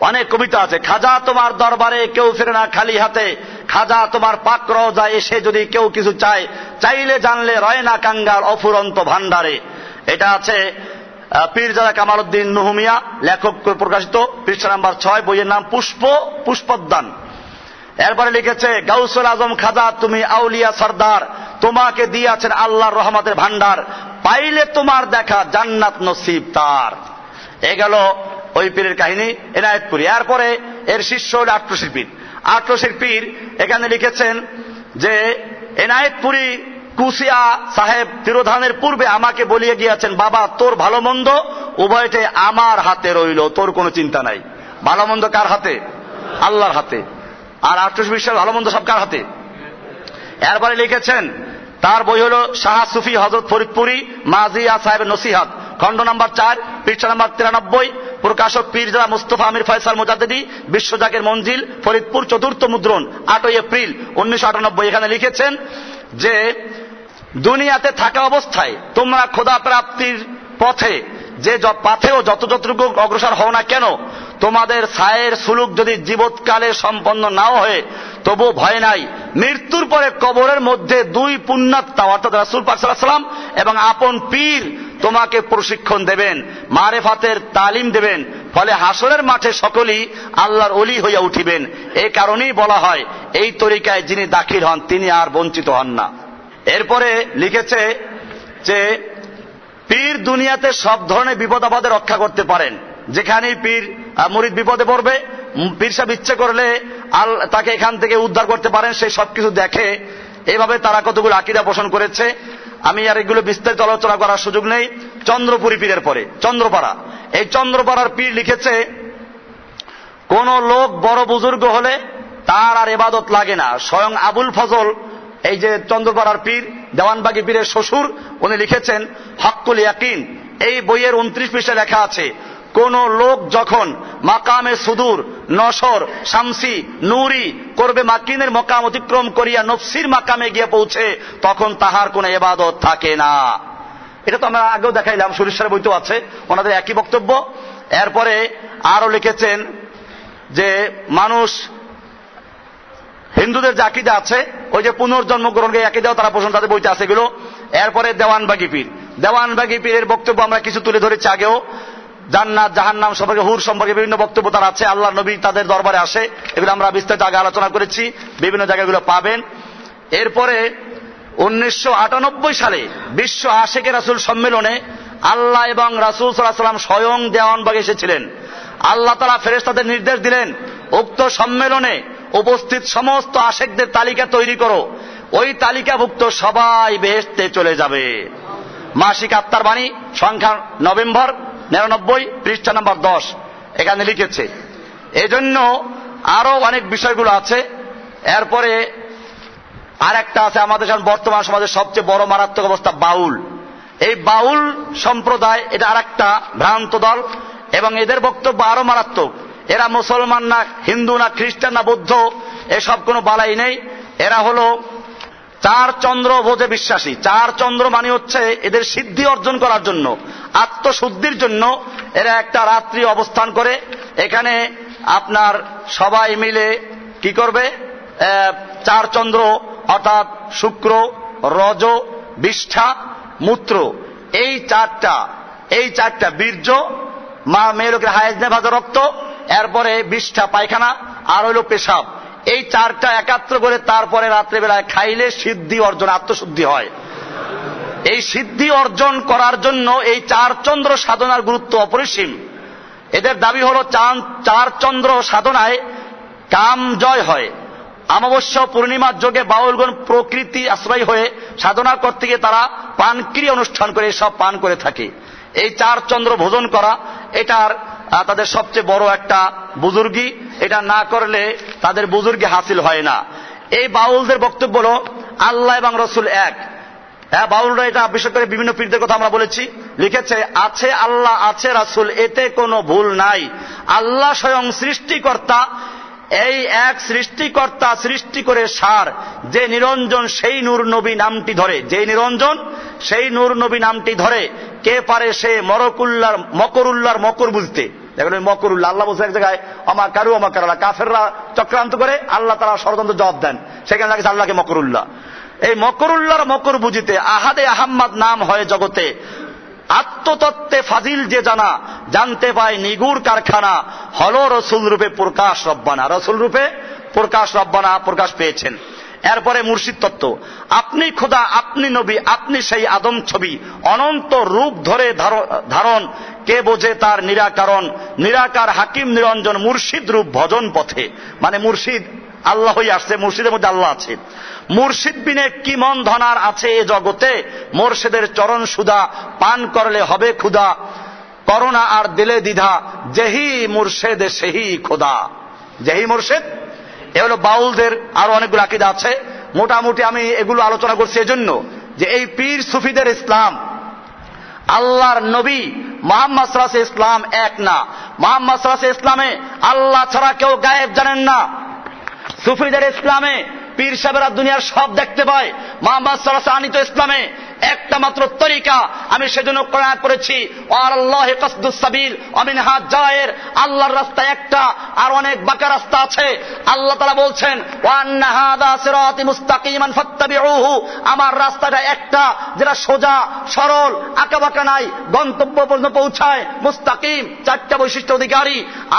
অনেক কবিতা আছে। খাজা তোমার দরবারে কেউ ফিরে না খালি হাতে, খাজা তোমার পাক রওজায় এসে যদি কেউ কিছু চায়, চাইলে জানলে রয় না কাঙ্গাল অফুরন্ত ভান্ডারে। এটা আছে পীরজাদা কামালউদ্দিন নুহুমিয়া, লেখক প্রকাশিত, পৃষ্ঠা নাম্বার 6, বইয়ের নাম পুষ্পোদ্যান। এরপরে লিখেছে গাউসুল আজম খাজা তুমি আউলিয়া সরদার, তোমাকে দিয়েছেন আল্লাহর রহমতের ভান্ডার, পাইলে তোমার দেখা জান্নাত নসিব তার। এ গেল ওই পীরের কাহিনী এনায়েতপুরী। এরপরে এর শিষ্য হল আটরশির পীর। আটরশির পীর এখানে লিখেছেন যে এনায়েতপুরী কুসিয়া সাহেব তিরোধানের পূর্বে আমাকে বলিয়ে গিয়েছেন, বাবা তোর ভালো মন্দ উভয়টাই আমার হাতে রইল, তোর কোনো চিন্তা নাই। ভালো মন্দ কার হাতে? আল্লাহর হাতে। আর আটরশি পীর ভালো মন্দ সব কার হাতে? এরপরে লিখেছেন তার বই হল শাহ সুফি হযরত ফরিদপুরি মাজিয়া সাহেবের নসিহাত, খণ্ড নাম্বার 4, পৃষ্ঠা নাম্বার 93, প্রকাশক পীরজাদা মুস্তফা আমির ফয়সাল মুজাদ্দিদি, বিশ্বজাকের মঞ্জিল, ফরিদপুর, 4th মুদ্রণ, 8 এপ্রিল 1998। এখানে লিখেছেন যে দুনিয়াতে থাকা অবস্থায় তোমরা খোদা প্রাপ্তির পথে যে পাথেও যতটুকু অগ্রসর হও না কেন, তোমাদের ছায়ের সুলুক যদি জীবৎকালে সম্পন্ন নাও হয়ে তবু ভয় নাই, মৃত্যুর পরে কবরের মধ্যে 2 পুণ্যাত্মা অর্থাৎ রাসূল পাক সাল্লাল্লাহু আলাইহি ওয়াসাল্লাম এবং আপন পীর তোমাকে প্রশিক্ষণ দেবেন, মারেফাতের তালিম দেবেন, ফলে হাসরের মাঠে সকলেই আল্লাহর ওলি হইয়া উঠিবেন। এই কারণেই বলা হয় এই তরিকায় যিনি দাখিল হন তিনি আর বঞ্চিত হন না। এরপরে লিখেছে যে পীর দুনিয়াতে সব ধরনের বিপদ আপদে রক্ষা করতে পারেন। যেখানেই পীর মুরিদ বিপদে পড়বে, পীর সাহেব ইচ্ছে করলে তাকে এখান থেকে উদ্ধার করতে পারেন, সেই সবকিছু দেখে। এইভাবে তারা কতগুলো আকীদা পোষণ করেছে, আমি আর এগুলো বিস্তারিত আলোচনা করার সুযোগ নেই। চন্দ্রপুরী পীরের পরে চন্দ্রপাড়া, এই চন্দ্রপাড়ার পীর লিখেছে কোন লোক বড় বুজুর্গ হলে তার আর ইবাদত লাগে না। স্বয়ং আবুল ফজল, এই যে চন্দ্রপাড়ার পীর, দেওয়ানবাগী পীরের শ্বশুর, উনি লিখেছেন হক্কুল ইয়াকিন, এই বইয়ের 29 পৃষ্ঠায় লেখা আছে, কোন লোক যখন মাকামে সুদূর, নসর, শামসি, নুরি করবে মাকিনের মকাম অতিক্রম করিয়া নফসির মাকামে গিয়ে পৌঁছে, তখন তাহার কোন ইবাদত থাকে না। এটা তো আমরা আগেও দেখাইলাম, সুরেশ্বরের বইতেও আছে ওনাদের একই বক্তব্য। এরপরে আরো লিখেছেন যে মানুষ হিন্দুদের যে আকীদা আছে, ওই যে পুনর্জন্ম গ্রহণকে আকীদাও তারা পোষণ, তাদের বইতে আছে এগুলো। এরপরে দেওয়ানবাগী পীর, দেওয়ানবাগী পীরের বক্তব্য আমরা কিছু তুলে ধরেছি আগেও। জান্নাত জাহান্নাম সম্পর্কে, হুর সম্পর্কে বিভিন্ন বক্তব্য তার আছে। আল্লাহ নবী তাদের দরবারে আসে, এগুলো আমরা বিস্তারিত আগে আলোচনা করেছি, বিভিন্ন জায়গায় এগুলো পাবেন। এরপরে 1998 সালে বিশ্ব আশিকে রাসূল সম্মেলনে আল্লাহ এবং রাসূল সাল্লাল্লাহু আলাইহি ওয়াসাল্লাম স্বয়ং দেওয়ানবাগে এসেছিলেন। আল্লাহ তাআলা ফেরেশতাদের নির্দেশ দিলেন, উক্ত সম্মেলনে উপস্থিত সমস্ত আশিকদের তালিকা তৈরি করো, ওই তালিকাভুক্ত সবাই বেহেশতে চলে যাবে। মাসিক আত্মার বাণী, সংখ্যা নভেম্বর 99, পৃষ্ঠা নাম্বার 10, এখানে লিখেছে। এজন্য আরো অনেক বিষয়গুলো আছে। এরপরে আর একটা আছে আমাদের বর্তমান সমাজের সবচেয়ে বড় মারাত্মক অবস্থা, বাউল। এই বাউল সম্প্রদায় এটা আর একটা ভ্রান্ত দল, এবং এদের বক্তব্য আরো মারাত্মক। এরা মুসলমান না, হিন্দু না, খ্রিস্টান না, বৌদ্ধ, এসব কোনো বালাই নেই। এরা হলো 4 চন্দ্র ভোজে বিশ্বাসী। 4 চন্দ্র মানে হচ্ছে এদের সিদ্ধি অর্জন করার জন্য, আত্মশুদ্ধির জন্য এরা একটা রাত্রি অবস্থান করে। এখানে আপনার সবাই মিলে কি করবে, 4 চন্দ্র অর্থাৎ শুক্র, রজ, বিষ্ঠা, মূত্র, এই চারটা বীর্য, মেয়ে লোকের হায়েজ নেভাজা রক্ত, এরপরে বিষ্ঠা পায়খানা, আর হইল পেশাব, এই 4টা একাত্র করে তারপরে রাত্রেবেলায় খাইলে সিদ্ধি অর্জন, আত্মশুদ্ধি হয়। এই সিদ্ধি অর্জন করার জন্য এই 4 চন্দ্র সাধনার গুরুত্ব অপরিসীম। এদের দাবি হল 4 চন্দ্র সাধনায় কাম জয় হয়। অমাবস্যা পূর্ণিমার যোগে বাউলগণ প্রকৃতি আশ্রয় হয়ে সাধনা করতে গিয়ে তারা পানক্রিয়া অনুষ্ঠান করে সব পান করে থাকে। এই 4 চন্দ্র ভোজন করা, এটার তাদের সবচেয়ে বড় একটা বুজুর্গি, এটা না করলে তাদের বুজুর্গি হাসিল হয় না। এই বাউলদের বক্তব্য হলো আল্লাহ এবং রসুল এক। হ্যাঁ, বাউলরা এটা বিশেষ করে বিভিন্ন পীরদের কথা আমরা বলেছি, লিখেছে আছে আল্লাহ আছে রাসূল, এতে কোনো ভুল নাই। আল্লাহ স্বয়ং সৃষ্টিকর্তা, এই এক সৃষ্টিকর্তা সৃষ্টি করে সার, যে নিরঞ্জন সেই নূর নবী নামটি ধরে, যে নিরঞ্জন সেই নূর নবী নামটি ধরে, কে পারে সে মকরুল্লাহর মকর বুঝতে। দেখেন ওই মকরুল্লাহ, আল্লাহ বলছে এক জায়গায় অমাকারু অমাকারুল্লাহ, কাফেররা চক্রান্ত করে, আল্লাহ তারা ষড়যন্ত্র জবাব দেন, সেখানে লাগছে আল্লাহকে মকরুল্লাহ। এই মকরুল্লাহর মকর বুঝিতে আহাদে আহাম্মদ নাম হয় জগতে, আত্মতত্ত্বে ফাজিল যে জানা, জানতে পায় নিগুর কারখানা, হল রসুল রূপে প্রকাশ রব্বানা, রসুল রূপে প্রকাশ রব্বানা প্রকাশ পেয়েছেন। এরপরে মুর্শিদ তত্ত্ব, আপনি খোদা আপনি নবী আপনি সেই আদম ছবি, অনন্ত রূপ ধরে ধারণ, কে বোঝে তার নিরাকারণ, নিরাকার হাকিম নিরঞ্জন, মুর্শিদ রূপ ভজন পথে। মানে মুর্শিদ আল্লাহই আসছে, মুর্শিদের মধ্যে আল্লাহ আছে। মুর্শিদ বিনে কি মন ধনার আছে এ জগতে, মোর্শেদের চরণ সুধা পান করলে হবে ক্ষুধা, করোনা আর দিলে দ্বিধা, যেহি মুর্শেদ সেহি খোদা। যেহি মুর্শেদ, এ হলো বাউলদের আরো অনেকগুলো আকীদা আছে। মোটামুটি আমি এগুলো আলোচনা করছি এজন্য যে এই পীর সুফিদের ইসলাম আল্লাহর নবী মুহাম্মদ সাল্লাল্লাহু আলাইহি ইসলাম এক না। মুহাম্মদ সাল্লাল্লাহু আলাইহি ইসলামে আল্লাহ ছাড়া কেউ গায়েব জানেন না। সুফিদের ইসলামে পীর সাহেবরা দুনিয়ার সব দেখতে পায়। মুহাম্মদ সাল্লাল্লাহু আলাইহি আনিত ইসলামে একটা মাত্র তরিকা, আমি সেজন্য কোরআন পড়েছি, ওয়ালাল্লাহি কাসদুস সাবিল ওয়া মিনহা জায়ের, আল্লাহর রাস্তা একটা আর অনেক বাঁকা রাস্তা আছে। আল্লাহ তাআলা বলছেন ওয়া আন্না হাযা সিরাতি মুস্তাকিমান ফাত্তাবিউহু, আমার রাস্তাটা একটা যেটা সোজা সরল আঁকাবাঁকা নাই, গন্তব্য পর্যন্ত পৌঁছায়, মুস্তাকিম, চারটা বৈশিষ্ট্য অধিকারী।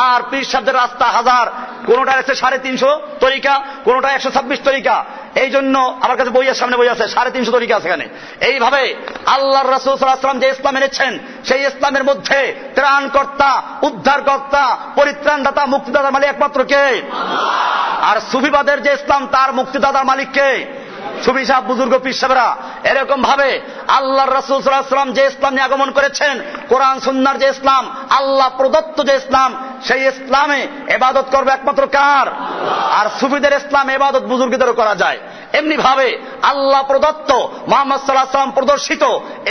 আর পীর সাহেবদের রাস্তা হাজার, কোনটা 350 তরিকা, কোনটা 126 তরিকা। এই জন্য আমার কাছে বই আছে, সামনে বই আছে, 350 তরিকা আছে এখানে। এইভাবে আল্লাহর রাসূল সাল্লাল্লাহু আলাইহি ওয়াসাল্লাম যে ইসলাম এনেছেন, সেই ইসলামের মধ্যে ত্রাণকর্তা, উদ্ধারকর্তা, পরিত্রাণদাতা, মুক্তিদাতার মালিক একমাত্র কে? আল্লাহ। আর সুফিবাদের যে ইসলাম, তার মুক্তিদাতার মালিক কে? সুফি সাহেব, বুজুর্গ পীর সাহেবরা। এরকম ভাবে আল্লাহর রাসূল সাল্লাল্লাহু আলাইহি ওয়াসাল্লাম যে ইসলাম নিয়ে আগমন করেছেন, কোরআন সুন্নাহর যে ইসলাম, আল্লাহ প্রদত্ত যে ইসলাম, সেই ইসলামে ইবাদত করবে একমাত্র কার? আল্লাহ। আর সুফিদের ইসলাম ইবাদত বুজুর্গদেরও করা যায়। এমনি ভাবে আল্লাহ প্রদত্ত, মুহাম্মদ সাল্লাল্লাহু আলাইহি ওয়াসাল্লাম প্রদর্শিত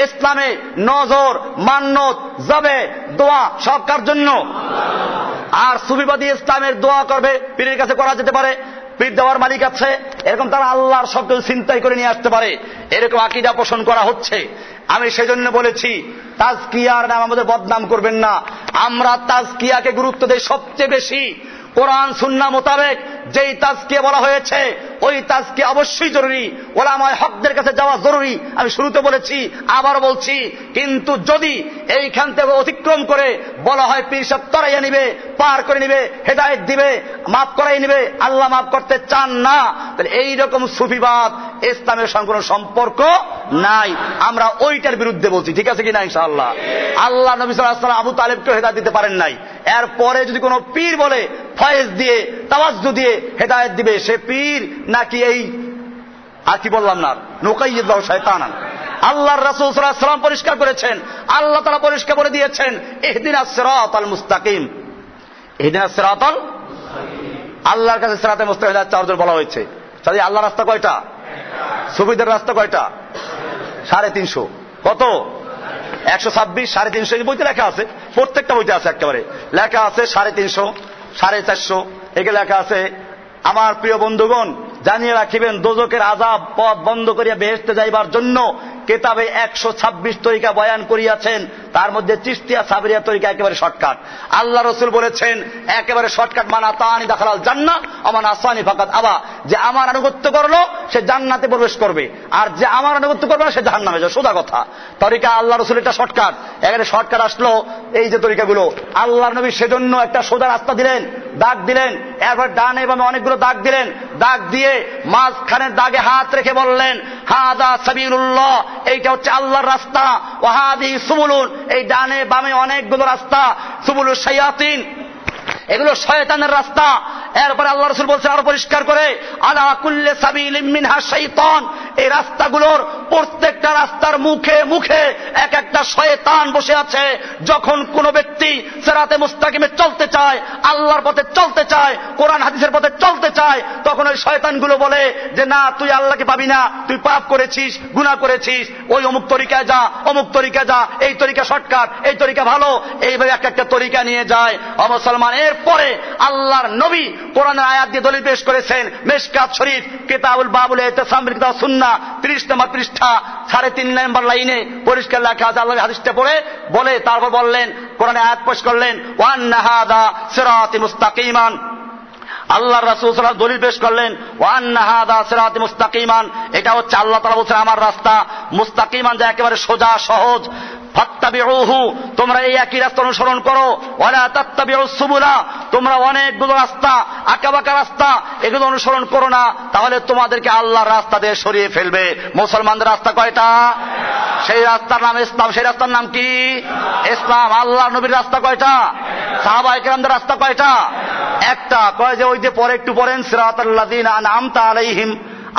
ইসলামে নজর, মান্নত, যাবে, দোয়া সব কার জন্য? আল্লাহ। আর সুফিবাদী ইসলামের দোয়া করবে, পীরের কাছে করা যেতে পারে, পীর দেওয়ার মালিক আছে, এরকম তারা আল্লাহর সব কিছু চিন্তাই করে নিয়ে আসতে পারে, এরকম আকীদা পোষণ করা হচ্ছে। আমি সেজন্য বলেছি তাজকিয়ার নাম আমাদের বদনাম করবেন না। আমরা তাজকিয়াকে গুরুত্ব দেই সবচেয়ে বেশি। কোরআন সুন্নাহ মোতাবেক যেই তাজকিয়া বলা হয়েছে, ওই তাজকিয়া অবশ্যই জরুরি, ওলামায়ে হকদের কাছে যাওয়া জরুরি। আমি শুরুতে বলেছি, আবার বলছি। কিন্তু যদি এইখান থেকে অতিক্রম করে বলা হয় পীর সাহেব তরাইয়া নিবে, পার করে নিবে, হেদায়েত দিবে, মাফ করাই নিবে, আল্লাহ মাফ করতে চান না, তাহলে এইরকম সুফিবাদ ইসলামের সঙ্গে কোনো সম্পর্ক নাই। আমরা ওইটার বিরুদ্ধে বলছি, ঠিক আছে কিনা? ইনশাআল্লাহ। আল্লাহ নবী সাল্লাল্লাহু আলাইহি ওয়াসাল্লাম আবু তালেবকে হেদায়েত দিতে পারেন নাই। এরপরে যদি কোনো পীর বলে ফয়েজ দিয়ে, তাওয়াজ্জু দিয়ে হেদায়েত দিবে, সে পীর নাকি এই আর কি বললাম না, নুকাইয়িদু শায়তানান। আল্লাহর রাসূল সাল্লাল্লাহু আলাইহি ওয়াসাল্লাম পরিষ্কার করেছেন, আল্লাহ তাআলা পরিষ্কার করে দিয়েছেন, ইহদিনাস সিরাতাল মুস্তাকিম। ইহদিনাস সিরাতাল মুস্তাকিম, আল্লাহর কাছে সিরাতে মুস্তাকিম হেদায়েত চাওয়ার জন্য বলা হয়েছে। তাহলে আল্লাহর রাস্তা কয়টা? সুফিদের রাস্তা কয়টা? 350। কত? 126, 350 বইতে লেখা আছে, প্রত্যেকটা বইতে আছে, একেবারে লেখা আছে 350, 450, এগুলো লেখা আছে। আমার প্রিয় বন্ধুগণ, জানিয়ে রাখিবেন, দোজকের আযাব পথ বন্ধ করিয়া বেহেশতে যাইবার জন্য কিতাবে 126 তরিকা বয়ান করিয়াছেন। তার মধ্যে চিশতিয়া সাবরিয়া তরিকা একেবারে শর্টকাট। আল্লাহ রাসূল বলেছেন একেবারে শর্টকাট, মান আতানি দাখালাল জান্নাহ ওয়া মান আসানি ফাকাদ আবা। যে আমার আনুগত্য করলো সে জান্নাতে প্রবেশ করবে, আর যে আমার আনুগত্য করবে না সে জাহান্নামে যাবে। সোজা কথা। তরিকা আল্লাহ রাসূল এটা শর্টকাট। এখানে শর্টকাট আসলো এই যে তরিকাগুলো, আল্লাহর নবী সেজন্য একটা সোজা রাস্তা দিলেন, দাগ দিলেন, এরপর ডানে বামে অনেকগুলো দাগ দিলেন, দাগ দিয়ে মাঝখানের দাগে হাত রেখে বললেন হাদা সাবিলুল্লাহ, এইটা হচ্ছে আল্লাহর রাস্তা, ওয়াহাদি সুবুলুন, এই ডানে বামে অনেকগুলো রাস্তা, সুবুলুশ শায়াতিন, এগুলো শয়তানের রাস্তা। এরপরে আল্লাহ রাসূল বলছেন আরো পরিষ্কার করে, আলা কুল্লি সাবিলিম মিনহা শাইতান, এই রাস্তাগুলোর প্রত্যেকটা রাস্তার মুখে মুখে এক একটা শয়তান বসে আছে। যখন কোন ব্যক্তি সিরাতে মুস্তাকিমে চলতে চায়, আল্লাহর পথে চলতে চায়, কোরআন হাদিসের পথে চলতে চায়, তখন ওই শয়তানগুলো বলে যে না, তুই আল্লাহকে পাবি না, তুই পাপ করেছিস, গুনাহ করেছিস, ওই অমুক তরিকায় যা, অমুক তরিকায় যা, এই তরিকা শর্টকাট, এই তরিকা ভালো, এইভাবে এক একটা তরিকা নিয়ে যায় মুসলমান। এরপরে আল্লাহর নবী কোরআনের আয়াত দিয়ে দলিল পেশ করেছেন, মিশকাত শরীফ কিতাবুল বাবুল ইতিসাম বিল কিতাব সুন্নাহ 30 নম্বর পৃষ্ঠা 3.5 নম্বর লাইনে পরিষ্কার লেখা আছে। আল্লাহর হাদিসটা পড়ে বলে তারপর বললেন, কোরআনে আয়াত পেশ করলেন, ওয়া আন্না হাযা সিরাতি মুস্তাকিমান। আল্লাহর রাসূল সাল্লাল্লাহু আলাইহি ওয়াসাল্লাম দলিল পেশ করলেন, ওয়া আন্না হাযা সিরাতি মুস্তাকিমান, এটা হচ্ছে আল্লাহ তাআলা বলেছেন আমার রাস্তা মুস্তাকিমান, যা একেবারে সোজা সহজ। ফাত্তাবিউহু, তোমরা এই একই রাস্তা অনুসরণ করো। ওয়ালা তাত্তাবিউস সুবুলা, তোমরা অনেকগুলো রাস্তা, আঁকাবাঁকা রাস্তা, এগুলো অনুসরণ করো না, তাহলে তোমাদেরকে আল্লাহর রাস্তা দিয়ে সরিয়ে ফেলবে। মুসলমানদের রাস্তা কয়টা? সেই রাস্তার নাম ইসলাম। সেই রাস্তার নাম কি? ইসলাম। আল্লাহর নবীর রাস্তা কয়টা? সাহাবায়ে কেরামদের রাস্তা কয়টা? একটা। কয় যে ওই যে পরে একটু পড়েন, সিরাতাল্লাযিনা আনআমতা আলাইহিম,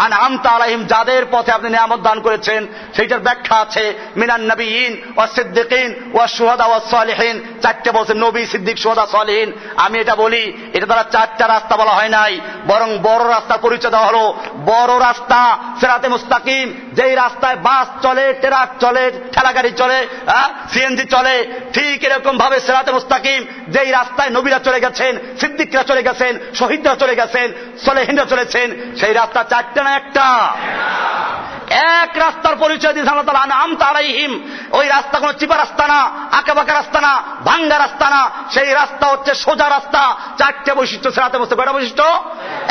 আনআমতা আলাইহিম, যাদের পথে আপনি নিয়ামত দান করেছেন, সেইটার ব্যাখ্যা আছে মিনান নবিয়িন ওয়াস সিদ্দিকিন ওয়াস শুহাদা ওয়াস সালিহিন। চারটে বলছেন, নবী, সিদ্দিক, শুহাদা, সালিহিন। আমি এটা বলি, এটা দ্বারা চারটা রাস্তা বলা হয় নাই, বরং বড় রাস্তার পরিচয় দেওয়া হলো। বড় রাস্তা সিরাতে মুস্তাকিম, যেই রাস্তায় বাস চলে, ট্রাক চলে, ঠেলাগাড়ি চলে, সিএনজি চলে, ঠিক এরকম ভাবে সিরাতে মুস্তাকিম, যেই রাস্তায় নবীরা চলে গেছেন, সিদ্দিকরা চলে গেছেন, শহীদরা চলে গেছেন, সালেহিনরা চলেছেন, সেই রাস্তা চারটে না একটা? এক রাস্তার পরিচয় দিয়েছে আল্লাহ তাআলা, আনআমতা আলাইহিম। ওই রাস্তা কোন চিপা রাস্তা না, আঁকাবাঁকা রাস্তা না, ভাঙ্গা রাস্তা না, সেই রাস্তা হচ্ছে সোজা রাস্তা। চারটে বৈশিষ্ট্য সিরাতে মুস্তাকিম। কয়টা বৈশিষ্ট্য?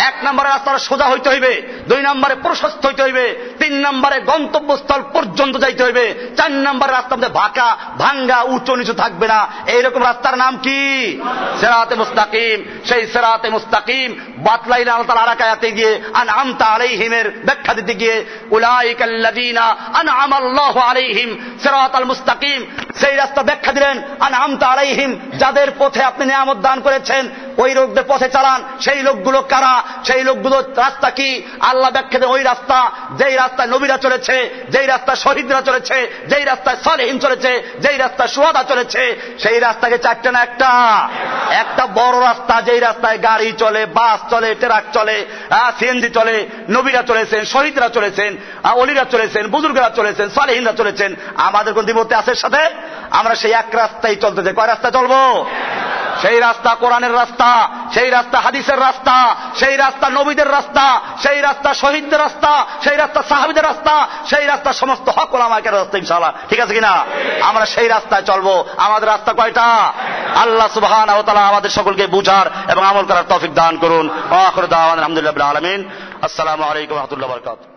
1 নম্বরে রাস্তাটা সোজা হইতে হইবে, 2 নম্বরে প্রশস্ত হইতে হইবে, 3 নম্বরে গন্তব্যস্থল পর্যন্ত যাইতে হইবে, 4 নম্বরে রাস্তার মধ্যে ভাঁকা ভাঙ্গা উঁচু নিচু থাকবে না। এইরকম রাস্তার নাম কি? সিরাতে মুস্তাকিম। সেই সিরাতে মুস্তাকিম বাতলাইলেন আল্লাহ তাআলা আরেক আয়াতে গিয়ে, আনআমতা আলাইহিমের ব্যাখ্যা দিতে গিয়ে, উলাইকাল্লাযীনা আনআমাল্লাহু আলাইহিম সিরাতাল মুস্তাকিম, সেই রাস্তা ব্যাখ্যা দিলেন, আনআমতা আলাইহিম, যাদের পথে আপনি নিয়ামত দান করেছেন, ওই লোকদের পথে চালান। সেই লোকগুলো কারা? সেই লোকগুলো রাস্তা কি? আল্লাহ ব্যাখ্যা দেন, ওই রাস্তা যেই রাস্তায় নবীরা চলেছে, যেই রাস্তায় শহীদরা চলেছে, যেই রাস্তায় সালেহিন চলেছে, যেই রাস্তায় শুহাদা চলেছে। সেই রাস্তাকে চারটে না একটা? একটা বড় রাস্তা, যেই রাস্তায় গাড়ি চলে, বাস চলে, ট্রাক চলে, সিএনজি চলে, নবীরা চলেছেন, শহীদরা চলেছেন, ওলিরা চলেছেন, বুজুর্গরা চলেছেন, সালেহিনরা চলেছেন। আমাদের কোন দ্বিমত আছে এর সাথে? আমরা সেই এক রাস্তায় চলতে চাই। কয় রাস্তা চলবো? সেই রাস্তা কোরআনের রাস্তা, সেই রাস্তা হাদিসের রাস্তা, সেই রাস্তা নবীদের রাস্তা, সেই রাস্তা শহীদদের রাস্তা, সেই রাস্তা সাহাবীদের রাস্তা, সেই রাস্তা সমস্ত হক ওলামায়ের রাস্তা, ইনশাআল্লাহ। ঠিক আছে কিনা? আমরা সেই রাস্তায় চলবো। আমাদের রাস্তা কয়টা? আল্লাহ সুবহানাহু ওয়া তাআলা আমাদের সকলকে বুঝার এবং আমল করার তৌফিক দান করুন। আখিরু দাওয়ানা আলহামদুলিল্লাহি রাব্বিল আলামিন। আসসালামু আলাইকুম ওয়া রাহমাতুল্লাহি ওয়া বারাকাতুহু।